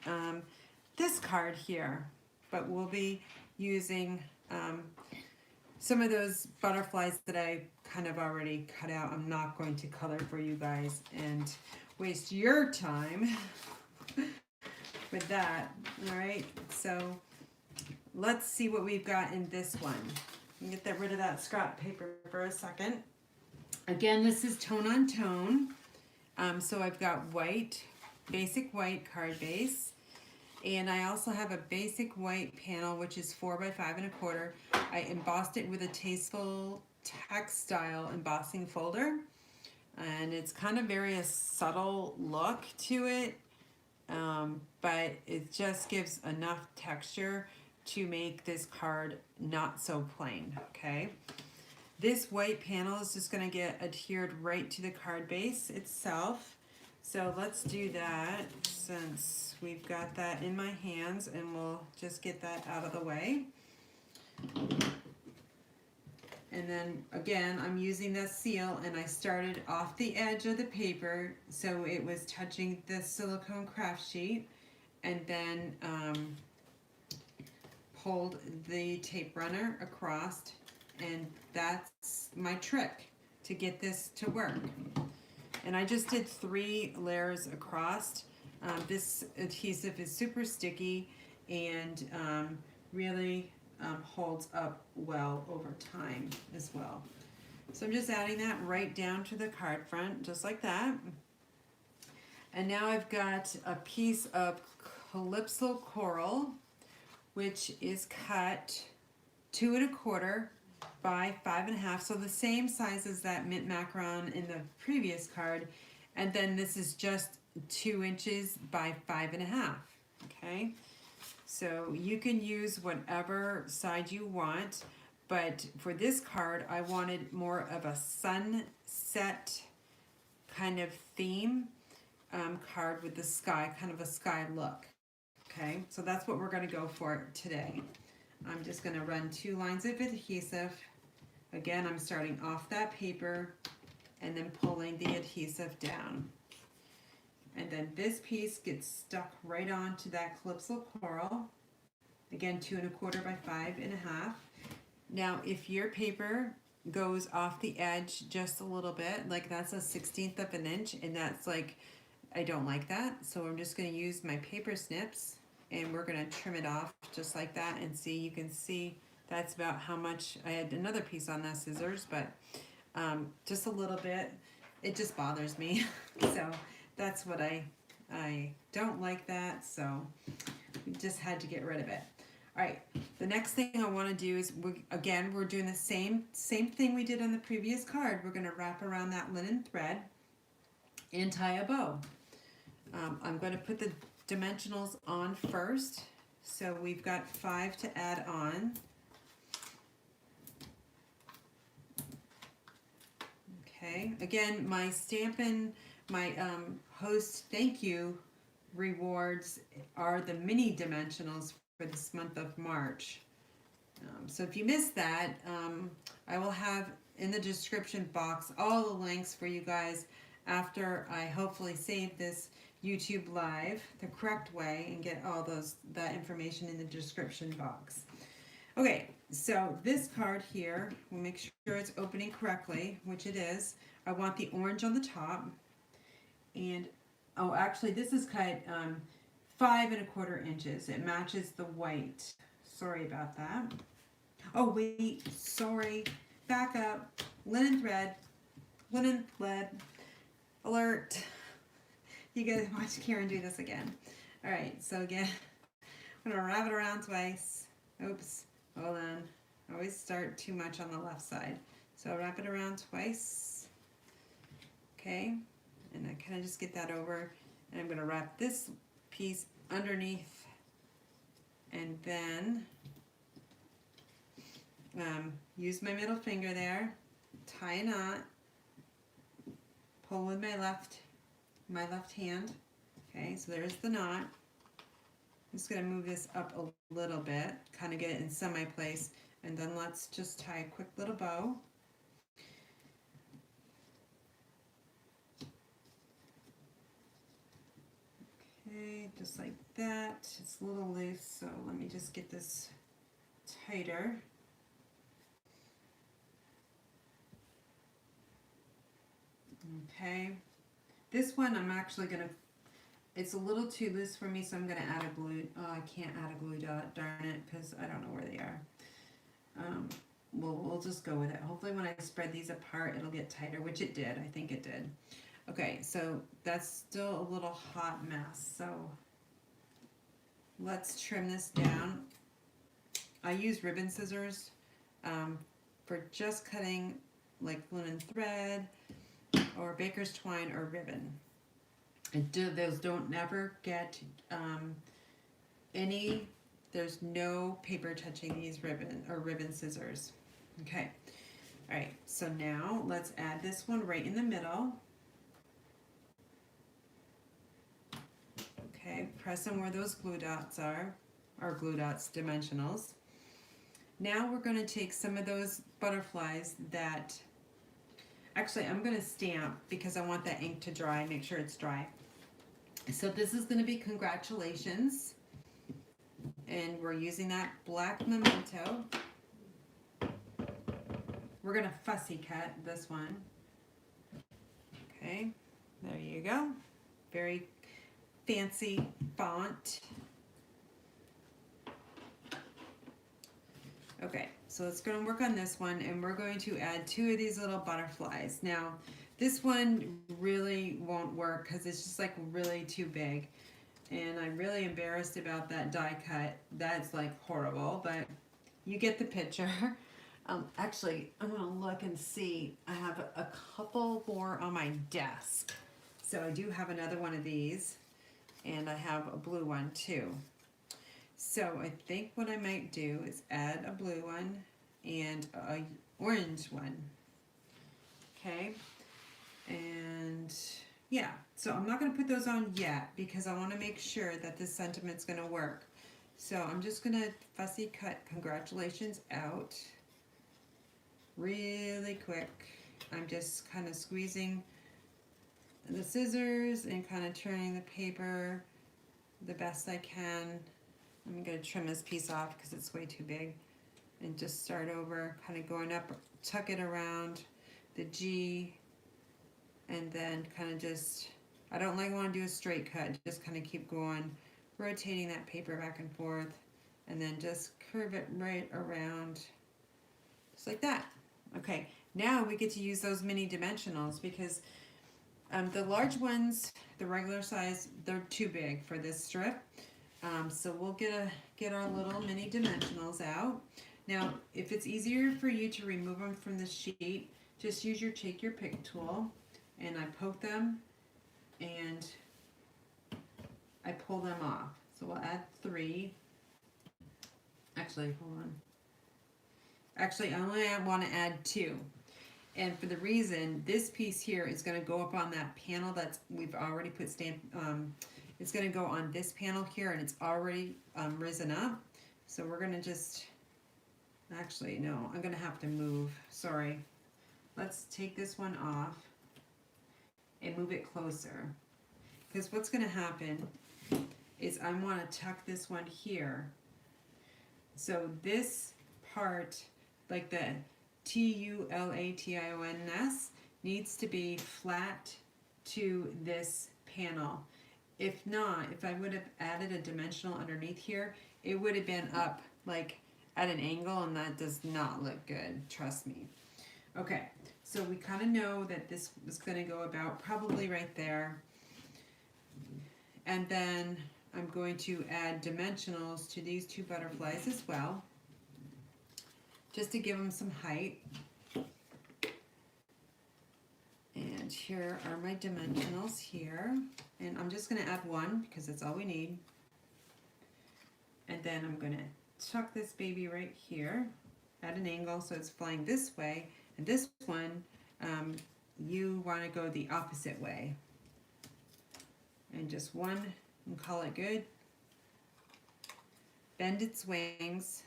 this card here. But we'll be using some of those butterflies that I kind of already cut out. I'm not going to color for you guys and waste your time with that. All right, so let's see what we've got in this one. Get rid of that scrap paper for a second. Again, this is tone on tone. So I've got white, basic white card base. And I also have a basic white panel, which is 4 by 5 1/4. I embossed it with a Tasteful Textile embossing folder. And it's kind of very a subtle look to it. But it just gives enough texture to make this card not so plain, okay? This white panel is just going to get adhered right to the card base itself. So let's do that since we've got that in my hands, and we'll just get that out of the way. And then again, I'm using this seal, and I started off the edge of the paper so it was touching the silicone craft sheet, and then pulled the tape runner across. And that's my trick to get this to work. And I just did 3 layers across. This adhesive is super sticky and really holds up well over time as well. So I'm just adding that right down to the card front, just like that. And now I've got a piece of Calypso Coral, which is cut 2 1/4 by 5 1/2, so the same size as that mint macaron in the previous card. And then this is just 2 inches by 5 1/2. Okay, so you can use whatever side you want, but for this card I wanted more of a sunset kind of theme card with the sky, kind of a sky look. Okay, so that's what we're going to go for today. I'm just going to run 2 lines of adhesive. Again, I'm starting off that paper and then pulling the adhesive down. And then this piece gets stuck right onto that Calypso Coral. Again, 2 1/4 by 5 1/2. Now, if your paper goes off the edge just a little bit, like that's a 1/16 of an inch, and that's like, I don't like that. So I'm just going to use my paper snips, and we're going to trim it off just like that. And see, you can see that's about how much. I had another piece on that scissors, but just a little bit. It just bothers me. So that's what I don't like that. So we just had to get rid of it. All right, the next thing I want to do is, we're doing the same thing we did on the previous card. We're going to wrap around that linen thread and tie a bow. I'm going to put the dimensionals on first. So we've got 5 to add on. Okay, again, my Stampin', my Host Thank You rewards are the mini dimensionals for this month of March. So if you missed that, I will have in the description box all the links for you guys after I hopefully save this YouTube live the correct way and get all that information in the description box. Okay, so this card here, we'll make sure it's opening correctly, which it is. I want the orange on the top, and oh, actually this is cut 5 1/4 inches. It matches the white. Sorry about that. Oh wait, sorry. Back up. Linen thread. Alert. You guys watch Karen do this again. All right, so again, I'm gonna wrap it around twice. Oops, hold on. I always start too much on the left side. So I'll wrap it around twice. Okay, and I kind of just get that over, and I'm gonna wrap this piece underneath, and then use my middle finger there, tie a knot, pull with my left hand. Okay, so there's the knot. just going to move this up a little bit, kind of get it in semi-place, and then let's just tie a quick little bow. Okay, just like that. It's a little loose, so let me just get this tighter. Okay, this one I'm actually going to, it's a little too loose for me, so I'm going to add a glue, oh, I can't add a glue dot, darn it, because I don't know where they are. We'll just go with it. Hopefully when I spread these apart, it'll get tighter, which it did, I think it did. Okay, so that's still a little hot mess, so let's trim this down. I use ribbon scissors for just cutting like linen thread or baker's twine or ribbon. And those don't never get there's no paper touching these ribbon scissors. Okay, all right, so now let's add this one right in the middle. Okay, press on where those glue dots are, or glue dots dimensionals. Now we're going to take some of those butterflies that, actually I'm going to stamp because I want that ink to dry, make sure it's dry. So this is going to be congratulations, and we're using that black memento. We're going to fussy cut this one. Okay, there you go. Very fancy font. Okay, so let's go and work on this one, and we're going to add 2 of these little butterflies. Now, this one really won't work because it's just like really too big, and I'm really embarrassed about that die cut. That's like horrible, but you get the picture. Actually, I'm gonna look and see. I have a couple more on my desk. So I do have another one of these, and I have a blue one too. So I think what I might do is add a blue one and a orange one. Okay, and yeah, so I'm not going to put those on yet because I want to make sure that this sentiment's going to work. So I'm just going to fussy cut congratulations out really quick. I'm just kind of squeezing the scissors and kind of turning the paper the best I can. I'm going to trim this piece off because it's way too big, and just start over, kind of going up, tuck it around the G, and then kind of just, I don't like want to do a straight cut, just kind of keep going, rotating that paper back and forth, and then just curve it right around, just like that. Okay, now we get to use those mini dimensionals because the large ones, the regular size, they're too big for this strip. So we'll get our little mini dimensionals out. Now, if it's easier for you to remove them from the sheet, just use take your pick tool, and I poke them and I pull them off. So we'll add 3. Actually, hold on. Actually, I only want to add 2. And for the reason, this piece here is going to go up on that panel that's we've already put it's going to go on this panel here, and it's already risen up. So we're going to just, actually, no, I'm going to have to move. Sorry. Let's take this one off and move it closer. Because what's going to happen is I want to tuck this one here. So this part, like the T-U-L-A-T-I-O-N-S, needs to be flat to this panel. If not, if I would have added a dimensional underneath here, it would have been up like at an angle, and that does not look good, trust me. Okay, so we kind of know that this was going to go about probably right there. And then I'm going to add dimensionals to these 2 butterflies as well, just to give them some height. And here are my dimensionals here. And I'm just going to add 1 because that's all we need. And then I'm going to tuck this baby right here at an angle so it's flying this way. And this one, you want to go the opposite way. And just 1 and call it good. bend its wings,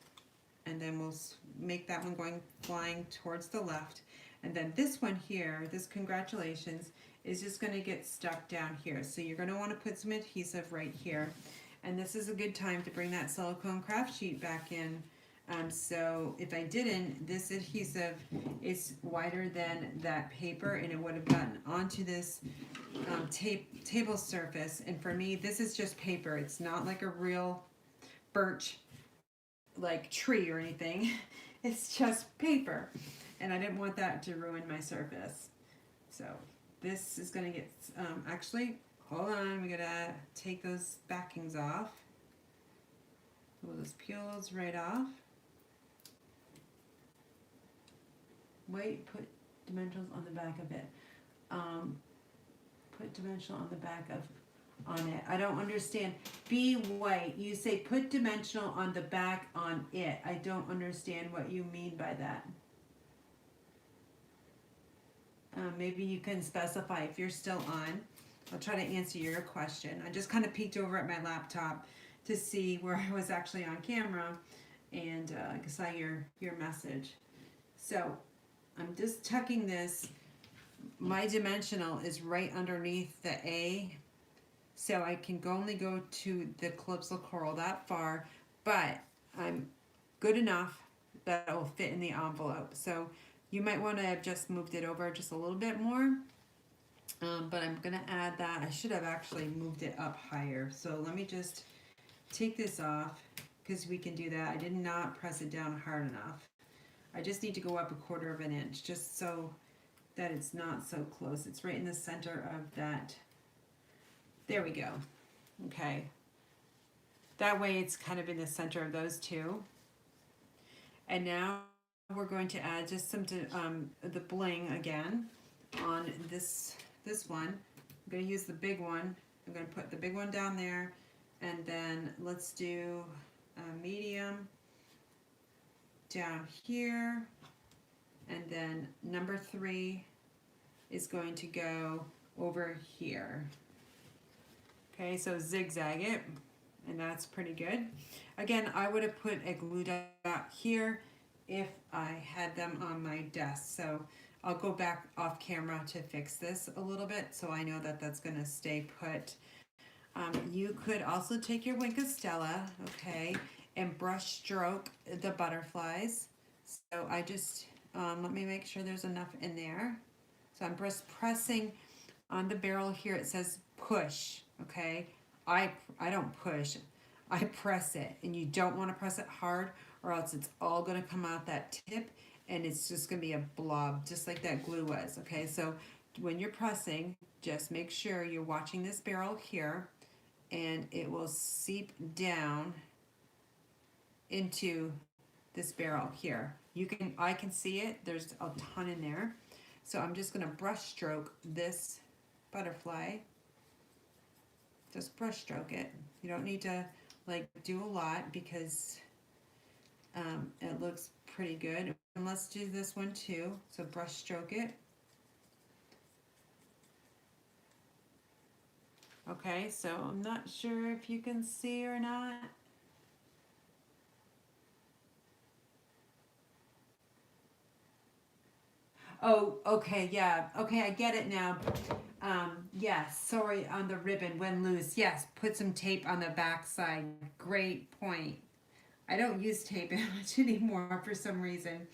and then we'll make that one going flying towards the left. And then this one here, this congratulations, is just going to get stuck down here. So you're going to want to put some adhesive right here. And this is a good time to bring that silicone craft sheet back in. So if I didn't, this adhesive is wider than that paper, and it would have gotten onto this table surface. And for me, this is just paper. It's not like a real birch like tree or anything. It's just paper, and I didn't want that to ruin my surface. So this is going to get actually, hold on, we gotta take those backings off. We'll just peel those right off. Wait, put dimensionals on the back of it. Put dimensional on the back of on it. I don't understand. Be white. You say put dimensional on the back on it. I don't understand what you mean by that. Maybe you can specify if you're still on. I'll try to answer your question. I just kind of peeked over at my laptop to see where I was actually on camera, and I saw your message. So I'm just tucking this. My dimensional is right underneath the A, so I can only go to the calypso coral that far, but I'm good enough that it will fit in the envelope. So you might want to have just moved it over just a little bit more, but I'm going to add that. I should have actually moved it up higher. So let me just take this off, because we can do that. I did not press it down hard enough. I just need to go up 1/4 of an inch, just so that it's not so close. It's right in the center of that. There we go. Okay. That way it's kind of in the center of those two. And now we're going to add just some the bling again on this one. I'm going to use the big one. I'm going to put the big one down there, and then let's do a medium down here, and then number 3 is going to go over here. Okay, so zigzag it, and that's pretty good. Again, I would have put a glue dot here if I had them on my desk. So I'll go back off camera to fix this a little bit, so I know that that's going to stay put. You could also take your Wink of Stella, okay, and brush stroke the butterflies. So I just, let me make sure there's enough in there. So I'm just pressing on the barrel here. It says push, okay? I don't push, I press it, and you don't want to press it hard, or else it's all going to come out that tip, and it's just going to be a blob, just like that glue was, okay? So when you're pressing, just make sure you're watching this barrel here, and it will seep down into this barrel here. I can see it, there's a ton in there. So I'm just going to brush stroke this butterfly. Just brush stroke it. You don't need to like do a lot, because it looks pretty good. And let's do this one too. So brush stroke it. Okay, so I'm not sure if you can see or not. Oh, okay, yeah. Okay, I get it now. Yes, sorry, on the ribbon, when loose. Yes, put some tape on the back side. Great point. I don't use tape much anymore for some reason.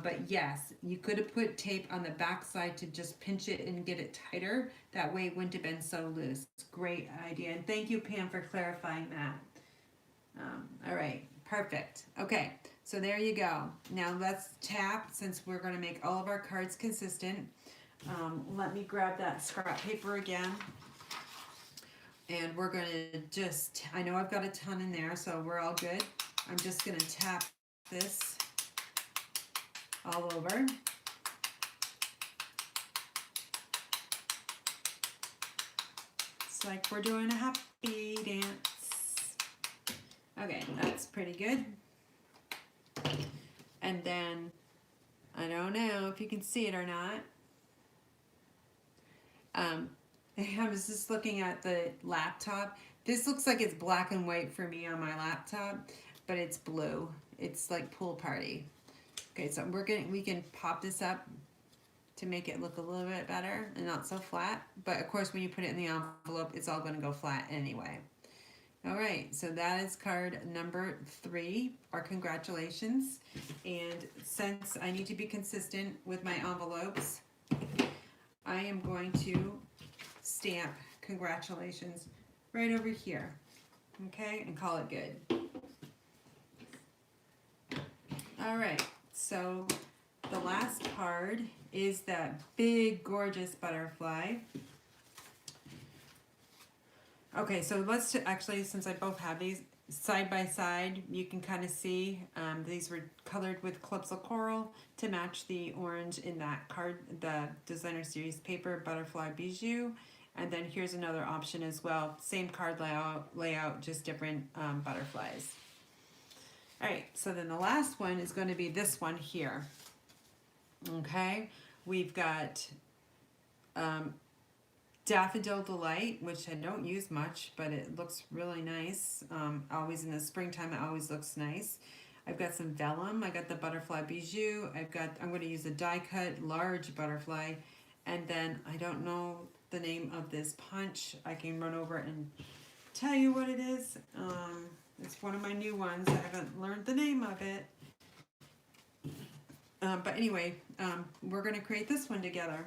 But yes, you could have put tape on the back side to just pinch it and get it tighter. That way it wouldn't have been so loose. Great idea. And thank you, Pam, for clarifying that. All right, perfect. Okay, so there you go. Now let's tap, since we're going to make all of our cards consistent. Let me grab that scrap paper again. And we're going to just, I know I've got a ton in there, so we're all good. I'm just going to tap this all over. It's like we're doing a happy dance. Okay, that's pretty good. And then, I don't know if you can see it or not. I was just looking at the laptop. This looks like it's black and white for me on my laptop, but it's blue. It's like pool party. Okay, so we can pop this up to make it look a little bit better and not so flat. But of course, when you put it in the envelope, it's all gonna go flat anyway. All right, so that is card number 3, our congratulations. And since I need to be consistent with my envelopes, I am going to stamp congratulations right over here, okay, and call it good. All right, so the last card is that big, gorgeous butterfly. Okay, so let's actually, since I both have these side by side, you can kind of see these were colored with clips of coral to match the orange in that card, the designer series paper, butterfly bijou. And then here's another option as well, same card layout, just different butterflies. All right, so then the last one is going to be this one here. Okay, we've got Daffodil Delight, which I don't use much, but it looks really nice. Always in the springtime, it always looks nice. I've got some vellum. I got the butterfly bijou. I'm going to use a die cut large butterfly, and then I don't know the name of this punch. I can run over and tell you what it is. It's one of my new ones. I haven't learned the name of it. But anyway, we're going to create this one together.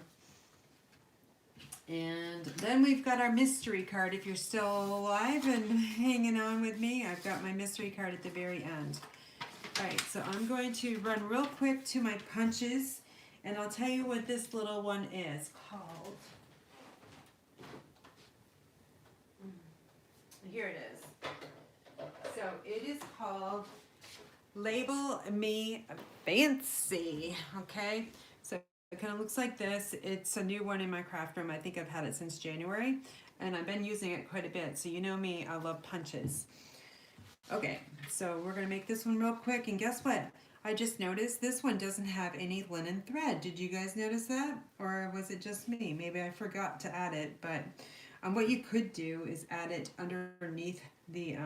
And then we've got our mystery card. If you're still alive and hanging on with me, I've got my mystery card at the very end. All right, so I'm going to run real quick to my punches, and I'll tell you what this little one is called. Here it is. So it is called Label Me Fancy, okay? So it kind of looks like this. It's a new one in my craft room. I think I've had it since January, and I've been using it quite a bit. So you know me, I love punches. Okay, so we're gonna make this one real quick, and guess what? I just noticed this one doesn't have any linen thread. Did you guys notice that? Or was it just me? Maybe I forgot to add it, but what you could do is add it underneath the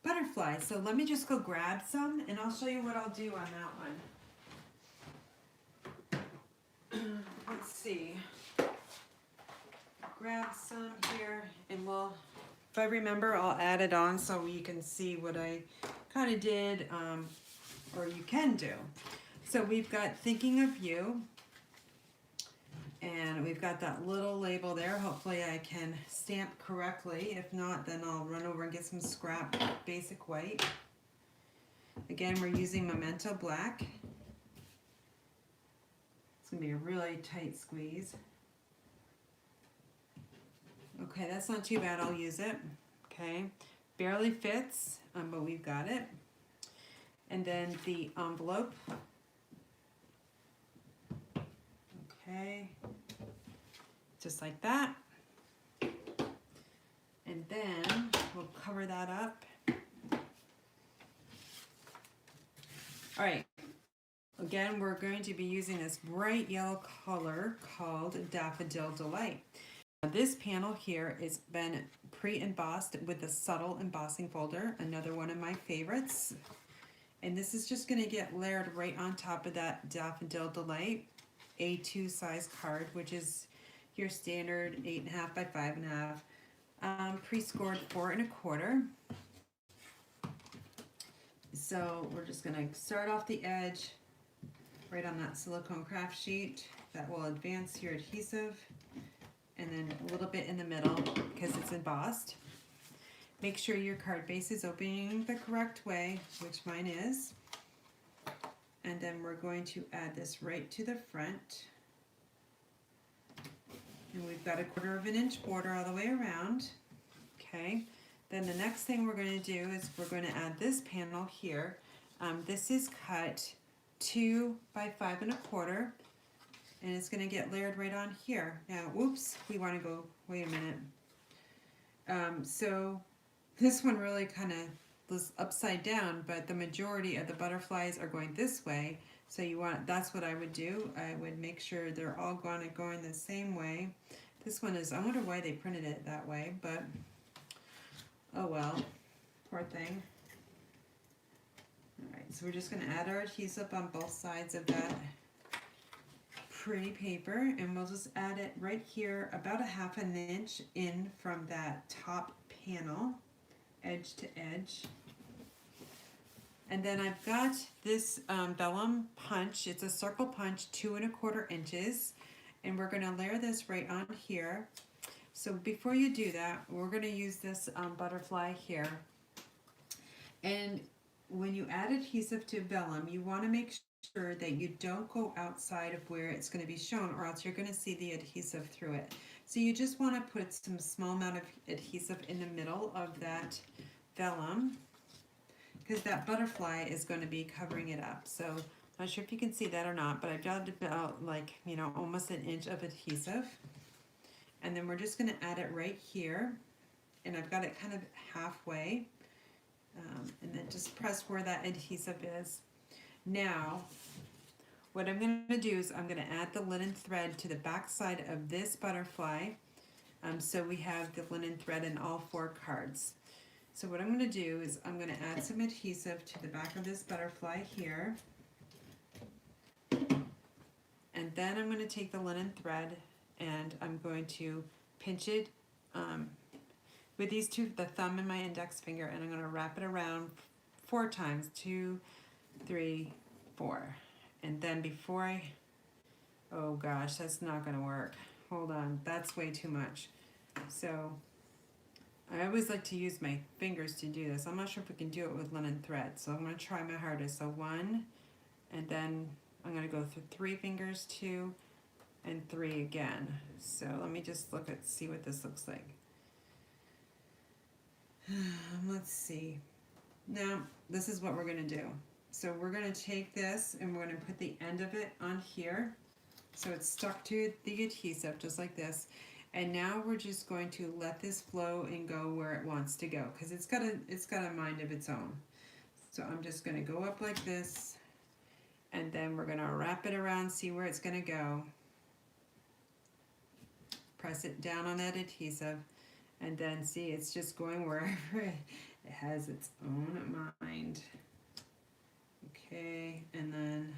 butterfly. So let me just go grab some, and I'll show you what I'll do on that one. Let's see. Grab some here, and if I remember, I'll add it on so you can see what I kind of did, or you can do. So we've got Thinking of You, and we've got that little label there. Hopefully I can stamp correctly. If not, then I'll run over and get some scrap basic white. Again, we're using Memento Black. It's gonna be a really tight squeeze. Okay, that's not too bad, I'll use it. Okay, barely fits, but we've got it. And then the envelope. Okay, just like that. And then we'll cover that up. All right, again, we're going to be using this bright yellow color called Daffodil Delight. Now, this panel here has been pre-embossed with a subtle embossing folder, another one of my favorites. And this is just gonna get layered right on top of that Daffodil Delight A2 size card, which is your standard 8.5 by 5.5, pre-scored 4 1/4. So we're just gonna start off the edge right on that silicone craft sheet. That will advance your adhesive, and then a little bit in the middle because it's embossed. Make sure your card base is opening the correct way, which mine is. And then we're going to add this right to the front. And we've got a 1/4 inch border all the way around. Okay. Then the next thing we're going to do is we're going to add this panel here. This is cut 2 by 5 1/4, and it's going to get layered right on here. Now, whoops, we want to go, wait a minute. So this one really kind of was upside down, but the majority of the butterflies are going this way. So that's what I would do. I would make sure they're all going the same way. This one is, I wonder why they printed it that way, but Oh well, poor thing. Alright, so we're just going to add our adhesive on both sides of that pretty paper, and we'll just add it right here about a ½ an inch in from that top panel, edge to edge. And then I've got this vellum punch. It's a circle punch, 2 1/4 inches, and we're going to layer this right on here. So before you do that, we're going to use this butterfly here. And when you add adhesive to vellum, you want to make sure that you don't go outside of where it's going to be shown, or else you're going to see the adhesive through it. So you just want to put some small amount of adhesive in the middle of that vellum, because that butterfly is going to be covering it up. So I'm not sure if you can see that or not, but I've got about, like, you know, almost an inch of adhesive. And then we're just going to add it right here, and I've got it kind of halfway, and then just press where that adhesive is. Now what I'm going to do is I'm going to add the linen thread to the back side of this butterfly, so we have the linen thread in all 4 cards. So what I'm going to do is I'm going to add some adhesive to the back of this butterfly here, and then I'm going to take the linen thread and I'm going to pinch it with these two, the thumb and my index finger, and I'm going to wrap it around 4 times, 2, 3, 4. And then before I, oh gosh, that's not going to work. Hold on, that's way too much. So I always like to use my fingers to do this. I'm not sure if we can do it with linen thread, so I'm going to try my hardest. So 1, and then I'm going to go through 3 fingers, 2, and 3 again. So let me just look at, see what this looks like. Let's see. Now this is what we're going to do. So we're going to take this and we're going to put the end of it on here, so it's stuck to the adhesive just like this. And now we're just going to let this flow and go where it wants to go, because it's got a mind of its own. So I'm just going to go up like this, and then we're going to wrap it around, see where it's going to go. Press it down on that adhesive, and then see, it's just going wherever it has its own mind. Okay, and then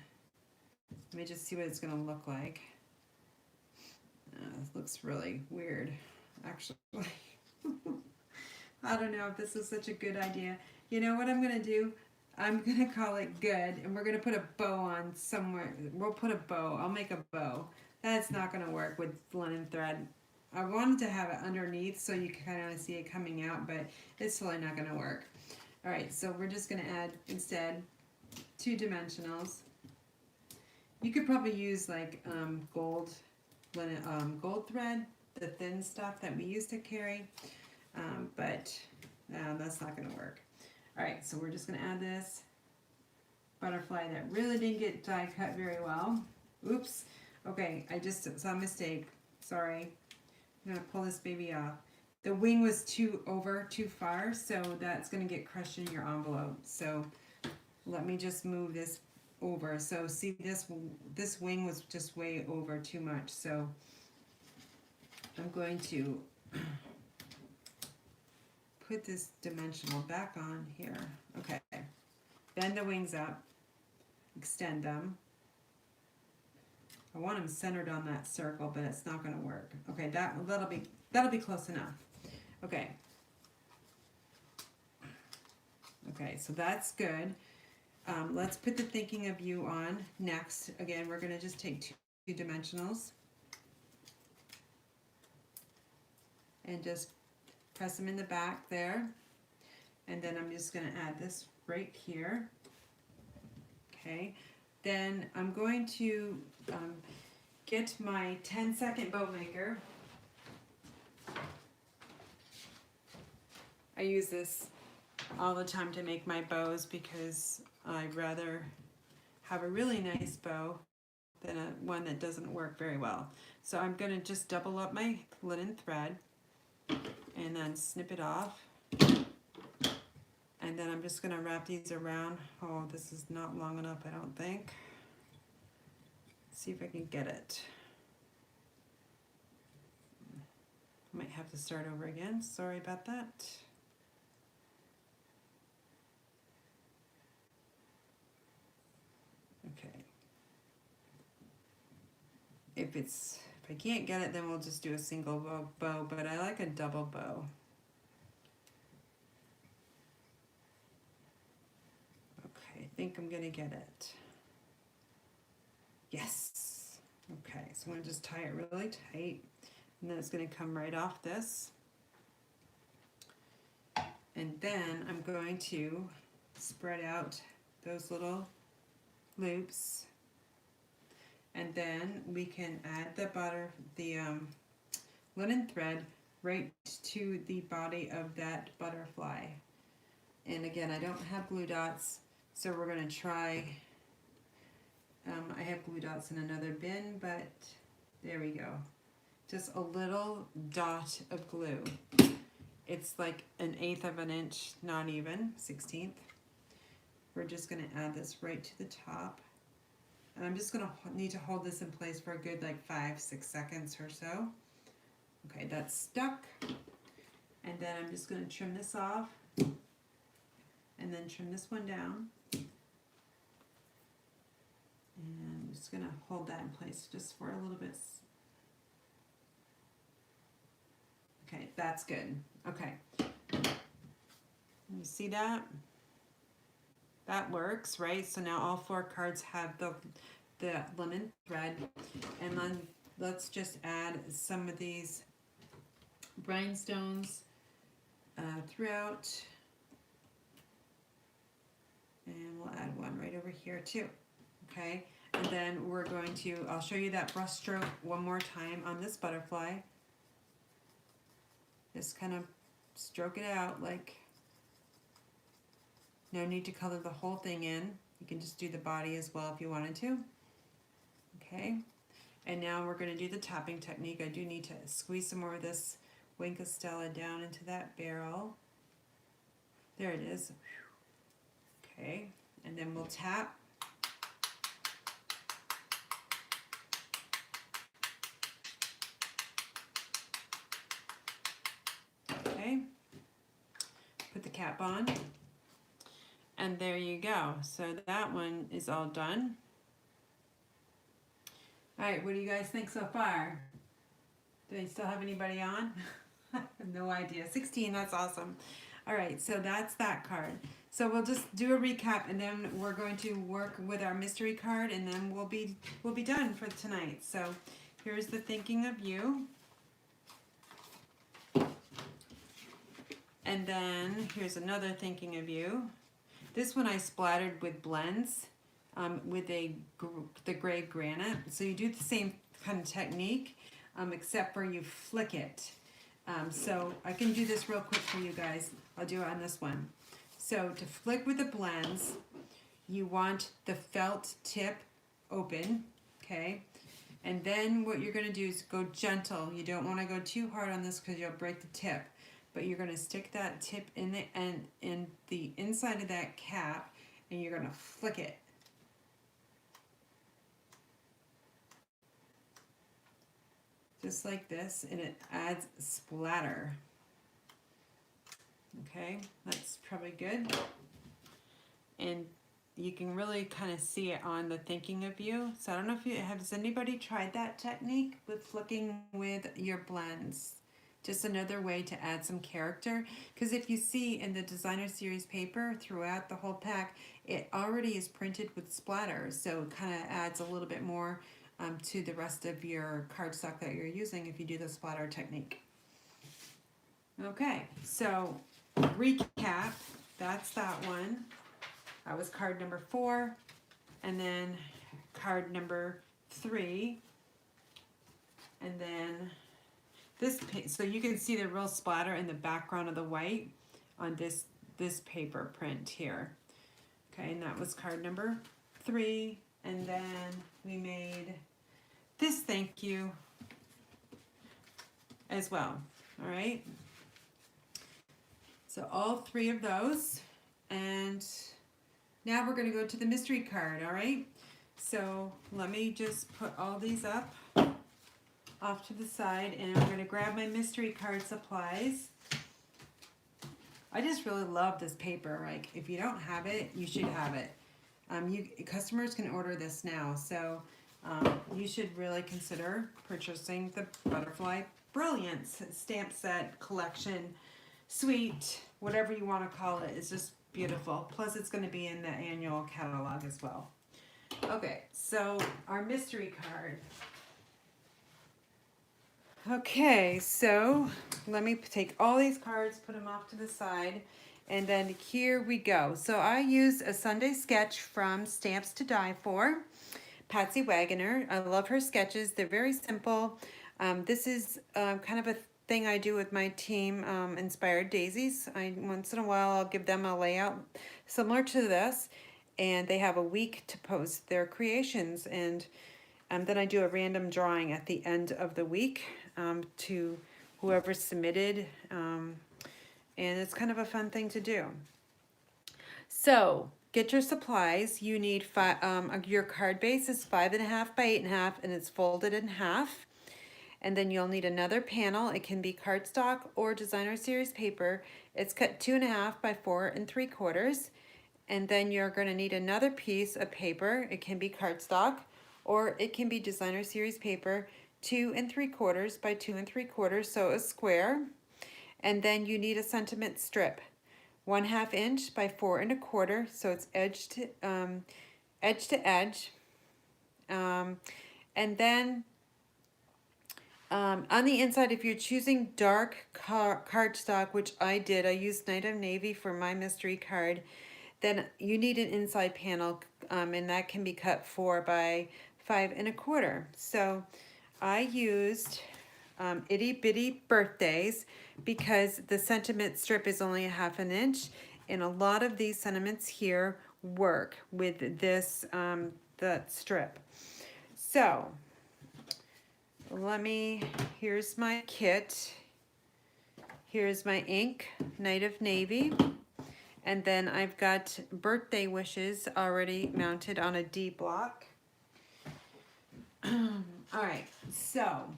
let me just see what it's going to look like. It looks really weird, actually. I don't know if this is such a good idea. You know what I'm going to do? I'm going to call it good, and we're going to put a bow on somewhere. We'll put a bow. I'll make a bow. That's not going to work with linen thread. I wanted to have it underneath so you can kind of see it coming out, but it's totally not going to work. All right, so we're just going to add instead 2 dimensionals. You could probably use like gold thread, the thin stuff that we used to carry, but that's not going to work. All right, so we're just going to add this butterfly that really didn't get die cut very well. Oops. Okay, I just saw a mistake. Sorry. I'm going to pull this baby off. The wing was too far, so that's going to get crushed in your envelope. So let me just move this over. So see, this wing was just way over too much. So I'm going to put this dimensional back on here. Okay. Bend the wings up. Extend them. I want them centered on that circle, but it's not going to work. Okay, that'll be close enough. Okay. Okay, so that's good. Let's put the thinking of you on next. Again, we're going to just take 2 dimensionals and just press them in the back there. And then I'm just going to add this right here. Okay. Then I'm going to get my 10-second bow maker. I use this all the time to make my bows because I'd rather have a really nice bow than one that doesn't work very well. So I'm going to just double up my linen thread and then snip it off. And then I'm just going to wrap these around. Oh, this is not long enough, I don't think. Let's see if I can get it. I might have to start over again. Sorry about that. if I can't get it, then we'll just do a single bow, but I like a double bow. Okay, I think I'm gonna get it. Yes. Okay, so I'm gonna just tie it really tight, and then it's gonna come right off this. And then I'm going to spread out those little loops, and then we can add the linen thread right to the body of that butterfly. And again, I don't have glue dots, so we're going to try, I have glue dots in another bin, but there we go. Just a little dot of glue. It's like 1/8 of an inch, not even, 1/16. We're just gonna add this right to the top. And I'm just gonna need to hold this in place for a good like 5-6 seconds or so. Okay, that's stuck. And then I'm just gonna trim this off and then trim this one down. And I'm just gonna hold that in place just for a little bit. Okay, that's good. Okay. You see that? That works, right? So now all 4 cards have the linen thread. And then let's just add some of these rhinestones throughout. And we'll add one right over here too. Okay, and then we're going to, I'll show you that brush stroke one more time on this butterfly. Just kind of stroke it out, like, no need to color the whole thing in. You can just do the body as well if you wanted to. Okay, and now we're going to do the tapping technique. I do need to squeeze some more of this Wink of Stella down into that barrel. There it is. Okay, and then we'll tap. Okay, put the cap on, and there you go. So that one is all done. All right, what do you guys think so far? Do I still have anybody on? I have no idea. 16, that's awesome. All right, so that's that card. So we'll just do a recap, and then we're going to work with our mystery card, and then we'll be done for tonight. So here's the thinking of you. And then here's another thinking of you. This one I splattered with blends with the gray granite. So you do the same kind of technique, except for you flick it. So I can do this real quick for you guys. I'll do it on this one. So to flick with the blends, you want the felt tip open, okay? And then what you're gonna do is go gentle. You don't wanna go too hard on this because you'll break the tip. But you're gonna stick that tip in the end, in the inside of that cap, and you're gonna flick it. Just like this, and it adds splatter. Okay, that's probably good. And you can really kind of see it on the thinking of you. So I don't know if has anybody tried that technique with flicking with your blends? Just another way to add some character. Because if you see in the designer series paper throughout the whole pack, it already is printed with splatter. So it kind of adds a little bit more to the rest of your cardstock that you're using if you do the splatter technique. Okay, so recap, that's that one. That was card number 4, and then card number 3, and then this, so you can see the real splatter in the background of the white on this paper print here. Okay, and that was card number 3, and then we made this thank you as well. All right, so all 3 of those, and now we're going to go to the mystery card. All right, so let me just put all these up off to the side, and I'm going to grab my mystery card supplies. I just really love this paper. Like, if you don't have it, you should have it. Customers can order this now, so you should really consider purchasing the Butterfly Brilliance stamp set collection suite, whatever you want to call it. It's just beautiful. Plus it's going to be in the annual catalog as well. Okay, so our mystery card. Okay, so let me take all these cards, put them off to the side, and then here we go. So I use a Sunday sketch from Stamps to Die For, Patsy Wagoner. I love her sketches. They're very simple. This is kind of a thing I do with my team, Inspired Daisies. Once in a while I'll give them a layout similar to this, and they have a week to post their creations, and then I do a random drawing at the end of the week to whoever submitted, and it's kind of a fun thing to do. So get your supplies. You need your card base is 5.5 by 8.5, and it's folded in half. And then you'll need another panel. It can be cardstock or designer series paper. It's cut 2.5 by 4 3/4. And then you're going to need another piece of paper. It can be cardstock or it can be designer series paper, 2 3/4 by 2 3/4, so a square. And then you need a sentiment strip, 1/2 inch by 4 1/4, so it's edge to edge. And then on the inside, if you're choosing dark cardstock, which I did, I used Night of Navy for my mystery card, then you need an inside panel, and that can be cut 4 by 5 1/4. So I used Itty Bitty Birthdays because the sentiment strip is only 1/2 inch, and a lot of these sentiments here work with this the strip. So here's my kit. Here's my ink, Night of Navy. And then I've got birthday wishes already mounted on a D block. All right, so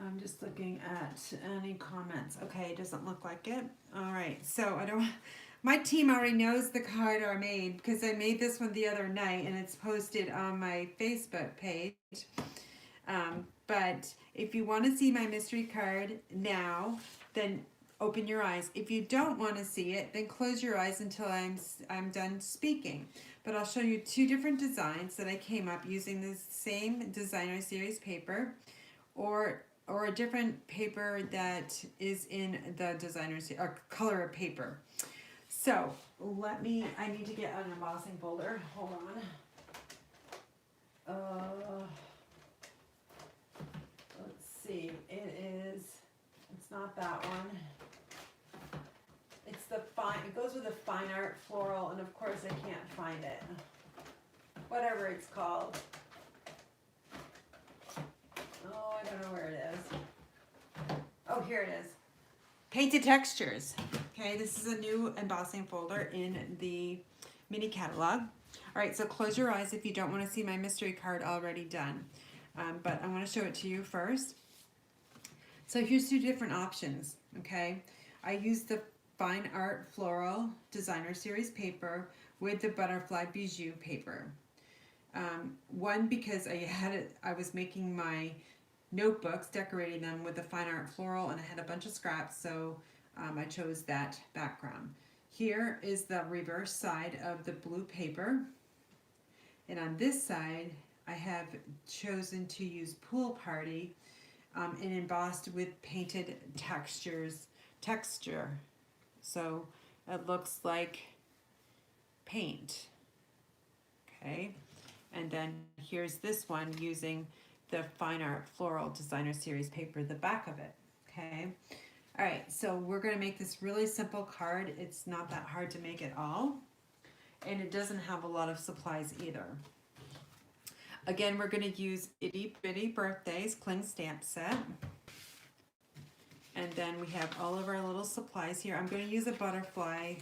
I'm just looking at any comments. Okay, it doesn't look like it. All right, so my team already knows the card I made because I made this one the other night and it's posted on my Facebook page. But if you want to see my mystery card now, then open your eyes. If you don't want to see it, then close your eyes until I'm done speaking. But I'll show you 2 different designs that I came up using the same designer series paper, or a different paper that is in the designer or color of paper. So I need to get an embossing folder. Hold on. Let's see. It's not that one. It's it goes with the fine art floral, and of course I can't find it. Whatever it's called. Oh, I don't know where it is. Oh, here it is. Painted Textures. Okay, this is a new embossing folder in the mini catalog. All right, so close your eyes if you don't want to see my mystery card already done. But I want to show it to you first. So here's 2 different options, okay? I used the Fine Art Floral Designer Series paper with the Butterfly Bijou paper. One, because I was making my notebooks, decorating them with the Fine Art Floral, and I had a bunch of scraps, so I chose that background. Here is the reverse side of the blue paper, and on this side I have chosen to use Pool Party and embossed with painted texture. So it looks like paint. Okay, and then here's this one using the Fine Art Floral Designer Series paper, the back of it. Okay, all right, so we're going to make this really simple card. It's not that hard to make at all, and it doesn't have a lot of supplies either. Again, we're going to use Itty Bitty Birthdays Cling Stamp Set. And then we have all of our little supplies here. I'm going to use a butterfly.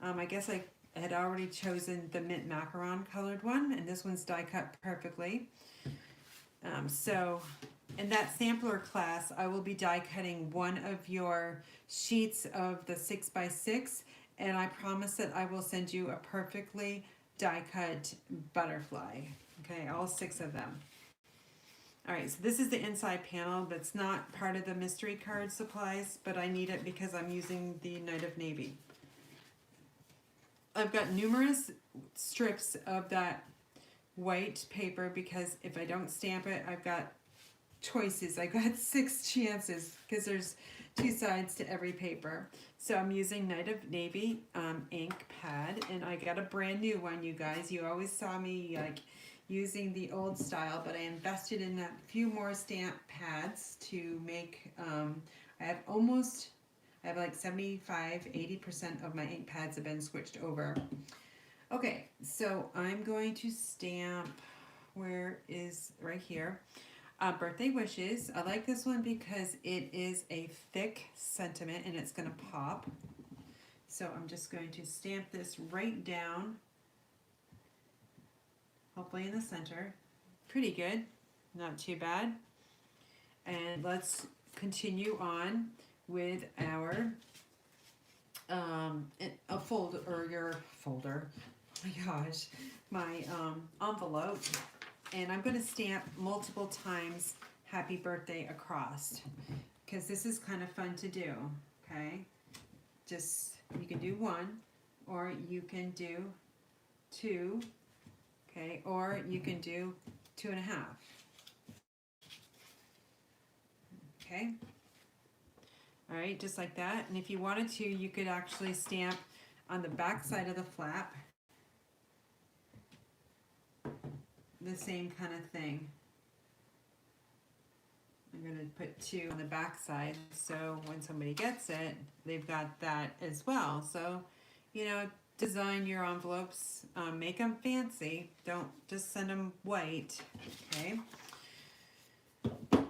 I guess I had already chosen the mint macaron colored one, and this one's die cut perfectly. So in that sampler class, I will be die cutting one of your sheets of the 6x6, and I promise that I will send you a perfectly die cut butterfly. Okay, all 6 of them. All right, so this is the inside panel. That's not part of the mystery card supplies, but I need it because I'm using the Night of Navy. I've got numerous strips of that white paper because if I don't stamp it, I've got choices. I've got 6 chances because there's 2 sides to every paper. So I'm using Night of Navy ink pad, and I got a brand new one, you guys. You always saw me like using the old style, but I invested in a few more stamp pads to make, I have like 75–80% of my ink pads have been switched over. Okay, so I'm going to stamp, where is, right here, Birthday Wishes. I like this one because it is a thick sentiment and it's gonna pop. So I'm just going to stamp this right down, hopefully in the center. Pretty good, not too bad. And let's continue on with our a folder, or your folder, oh my gosh, my envelope, and I'm going to stamp multiple times happy birthday across because this is kind of fun to do. Okay, just, you can do 1 or you can do 2, okay, or you can do 2.5. Okay. All right, just like that. And if you wanted to, you could actually stamp on the back side of the flap the same kind of thing. I'm going to put 2 on the back side, so when somebody gets it, they've got that as well. So, you know, design your envelopes, make them fancy. Don't just send them white, okay? All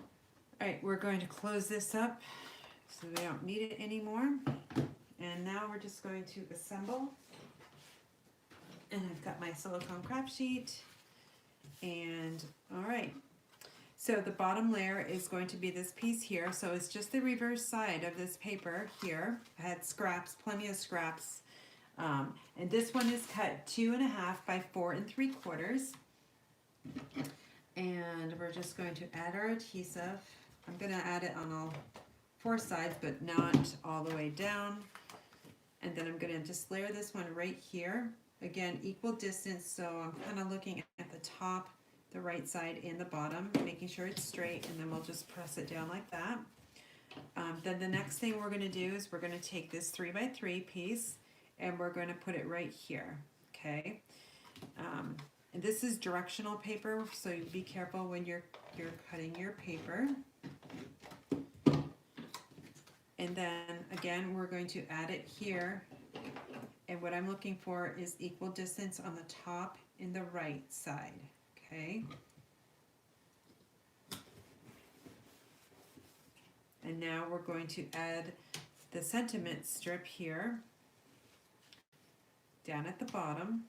right, we're going to close this up so we don't need it anymore. And now we're just going to assemble. And I've got my silicone craft sheet. And all right, so the bottom layer is going to be this piece here. So it's just the reverse side of this paper here. I had scraps, plenty of scraps. And this one is cut 2.5 by 4 3/4. And we're just going to add our adhesive. I'm going to add it on all 4 sides, but not all the way down. And then I'm going to just layer this one right here. Again, equal distance, so I'm kind of looking at the top, the right side, and the bottom, making sure it's straight, and then we'll just press it down like that. Then the next thing we're going to do is we're going to take this 3 by 3 piece, and we're going to put it right here, okay? And this is directional paper, so you be careful when you're cutting your paper. And then again, we're going to add it here. And what I'm looking for is equal distance on the top and the right side, okay? And now we're going to add the sentiment strip here, down at the bottom.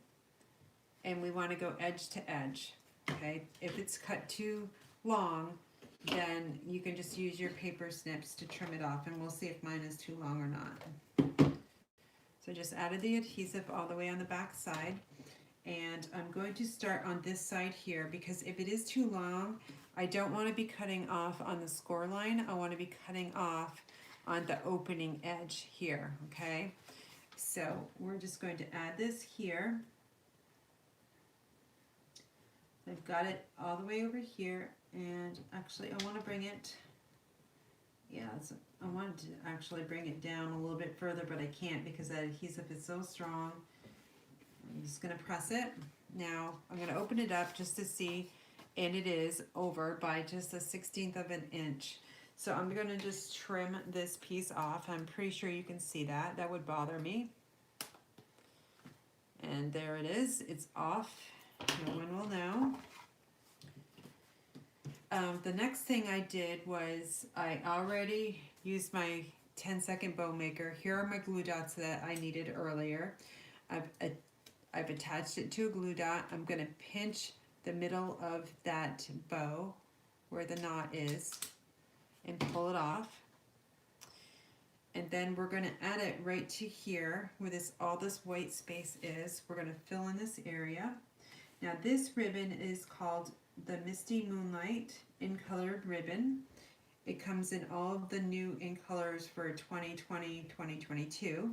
And we want to go edge to edge, okay? If it's cut too long, then you can just use your paper snips to trim it off, and we'll see if mine is too long or not. So just added the adhesive all the way on the back side, and I'm going to start on this side here because if it is too long, I don't want to be cutting off on the score line. I want to be cutting off on the opening edge here, okay? So we're just going to add this here. I've got it all the way over here, and actually I want to bring it, yeah, I wanted to actually bring it down a little bit further, but I can't because that adhesive is so strong. I'm just going to press it. Now I'm going to open it up just to see, and it is over by just 1/16 of an inch. So I'm going to just trim this piece off. I'm pretty sure you can see that. That would bother me. And there it is. It's off. No one will know. The next thing I did was I already used my 10-second bow maker. Here are my glue dots that I needed earlier. I've attached it to a glue dot. I'm going to pinch the middle of that bow where the knot is and pull it off. And then we're going to add it right to here where all this white space is. We're going to fill in this area. Now this ribbon is called the Misty Moonlight in colored ribbon. It comes in all of the new in colors for 2020, 2022.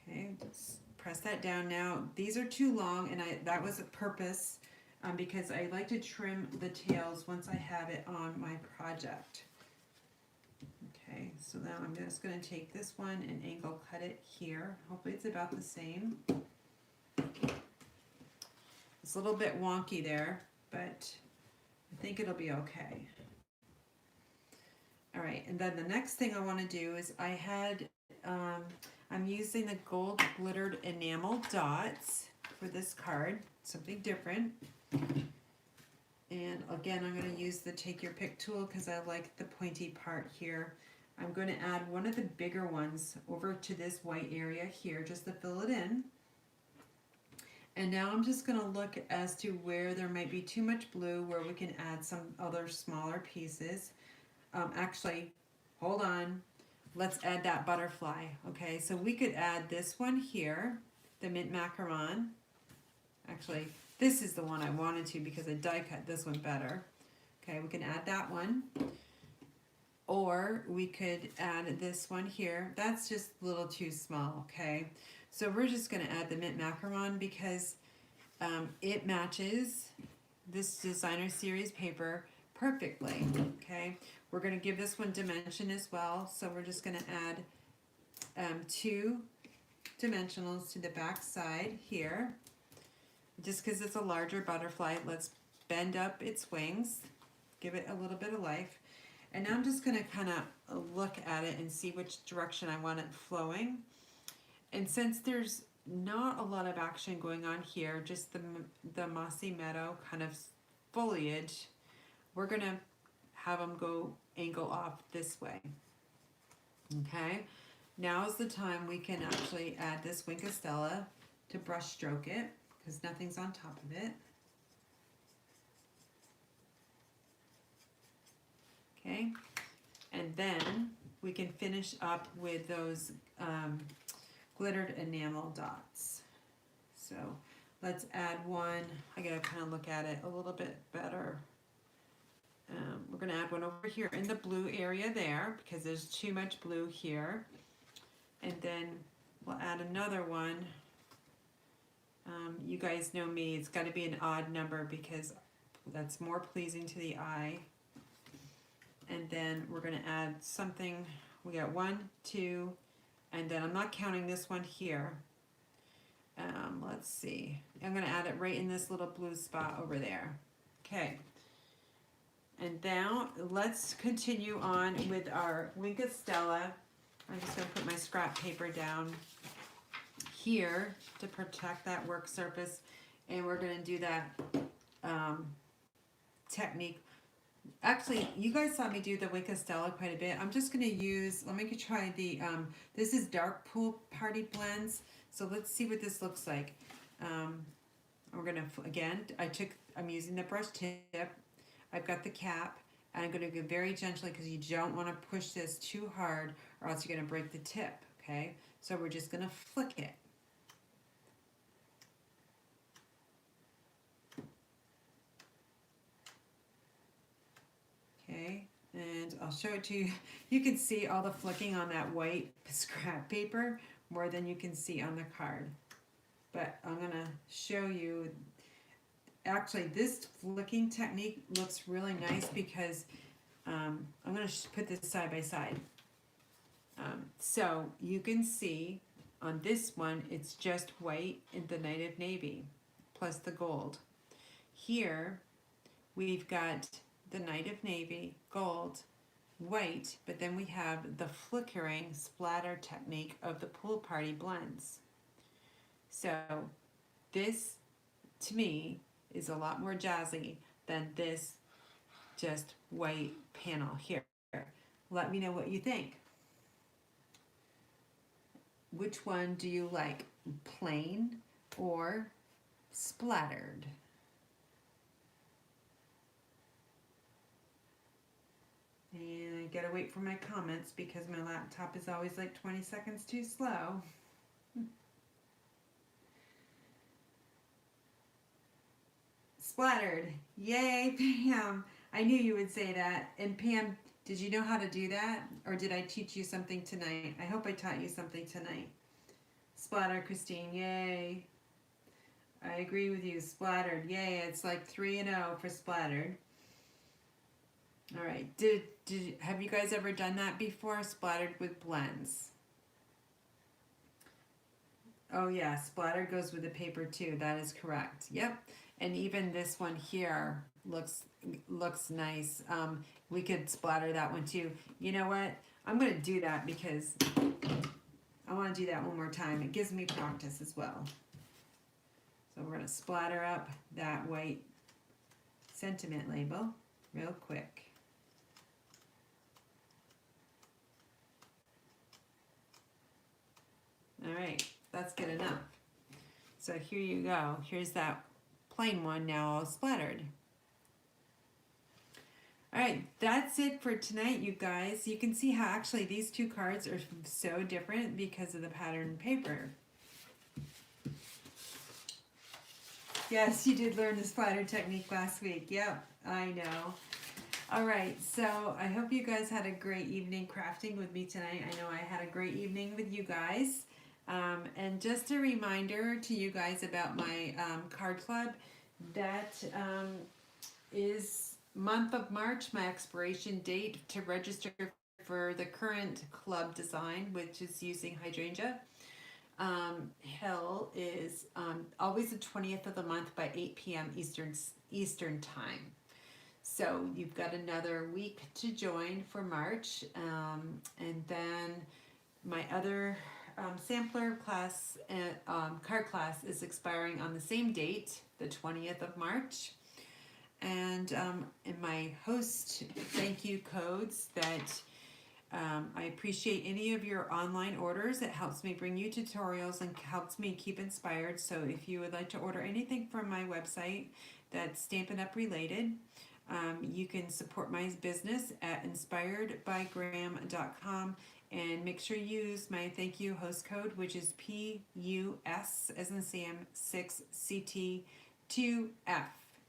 Okay, let's press that down now. These are too long, and that was a purpose because I like to trim the tails once I have it on my project. Okay, so now I'm just going to take this one and angle cut it here. Hopefully it's about the same. It's a little bit wonky there, but I think it'll be okay. All right, and then the next thing I want to do is I'm using the gold glittered enamel dots for this card, something different. And again, I'm going to use the take your pick tool because I like the pointy part here. I'm going to add one of the bigger ones over to this white area here just to fill it in. And now I'm just going to look as to where there might be too much blue, where we can add some other smaller pieces. Actually, hold on. Let's add that butterfly. Okay, so we could add this one here, the mint macaron. Actually, this is the one I wanted to because I die cut this one better. Okay, we can add that one. Or we could add this one here. That's just a little too small, okay? So we're just gonna add the mint macaron because it matches this designer series paper perfectly, okay? We're gonna give this one dimension as well. So we're just gonna add 2 dimensionals to the back side here. Just because it's a larger butterfly, let's bend up its wings, give it a little bit of life. And now I'm just going to kind of look at it and see which direction I want it flowing. And since there's not a lot of action going on here, just the mossy meadow kind of foliage, we're going to have them go angle off this way. Okay, now is the time we can actually add this Wink of Stella to brush stroke it because nothing's on top of it. Okay, and then we can finish up with those glittered enamel dots. So let's add one. I gotta kind of look at it a little bit better. We're gonna add one over here in the blue area there because there's too much blue here. And then we'll add another one. You guys know me, it's gotta be an odd number because that's more pleasing to the eye. And then we're going to add something. We got 1, 2, and then I'm not counting this one here. Let's see. I'm going to add it right in this little blue spot over there. Okay. And now let's continue on with our Wink of Stella. I'm just going to put my scrap paper down here to protect that work surface. And we're going to do that technique. Actually, you guys saw me do the Wink of Stella quite a bit. I'm just going to use, let me try the, this is Dark Pool Party Blends. So let's see what this looks like. We're going to, again, I'm using the brush tip. I've got the cap. And I'm going to go very gently because you don't want to push this too hard or else you're going to break the tip, okay? So we're just going to flick it. Okay, and I'll show it to you. You can see all the flicking on that white scrap paper more than you can see on the card. But I'm going to show you, actually this flicking technique looks really nice because I'm going to put this side by side. So you can see on this one, it's just white in the Night of Navy plus the gold. Here we've got the Night of Navy, gold, white, but then we have the flickering splatter technique of the Pool Party blends. So this, to me, is a lot more jazzy than this just white panel here. Let me know what you think. Which one do you like, plain or splattered? And I gotta wait for my comments because my laptop is always like 20 seconds too slow. Splattered. Yay, Pam. I knew you would say that. And Pam, did you know how to do that? Or did I teach you something tonight? I hope I taught you something tonight. Splatter, Christine. Yay. I agree with you. Splattered. Yay. It's like 3-0 for splattered. All right. Have you guys ever done that before? Splattered with blends. Oh yeah, splatter goes with the paper too. That is correct. Yep. And even this one here looks nice. We could splatter that one too. You know what? I'm gonna do that because I want to do that one more time. It gives me practice as well. So we're gonna splatter up that white sentiment label real quick. All right, that's good enough. So here you go. Here's that plain one now all splattered. All right, that's it for tonight, you guys. You can see how actually these two cards are so different because of the pattern paper. Yes, you did learn the splatter technique last week. Yep, I know. All right, so I hope you guys had a great evening crafting with me tonight. I know I had a great evening with you guys. And just a reminder to you guys about my card club. That is month of March, my expiration date to register for the current club design, which is using hydrangea. Hill is always the 20th of the month by 8 p.m. Eastern time. So you've got another week to join for March, and then my other sampler class, card class is expiring on the same date, the 20th of March. And in my host thank you codes that I appreciate any of your online orders. It helps me bring you tutorials and helps me keep inspired. So if you would like to order anything from my website that's Stampin' Up! Related, you can support my business at inspiredbygraham.com and make sure you use my thank you host code, which is PUS as in Sam 6CT2F,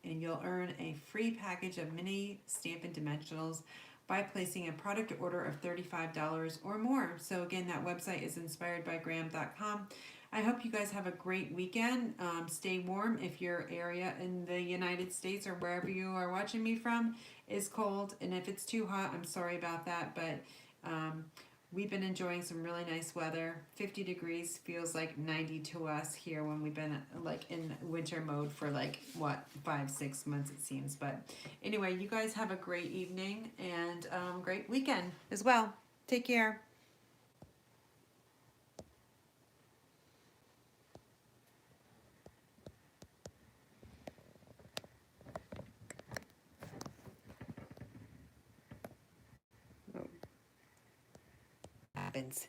and you'll earn a free package of Mini Stampin Dimensionals by placing a product order of $35 or more. So again, that website is inspiredbygraham.com. I hope you guys have a great weekend. Stay warm if your area in the United States or wherever you are watching me from is cold. And if it's too hot, I'm sorry about that. But we've been enjoying some really nice weather. 50 degrees feels like 90 to us here when we've been like in winter mode for like, what, 5-6 months it seems. But anyway, you guys have a great evening and great weekend as well. Take care. Happens.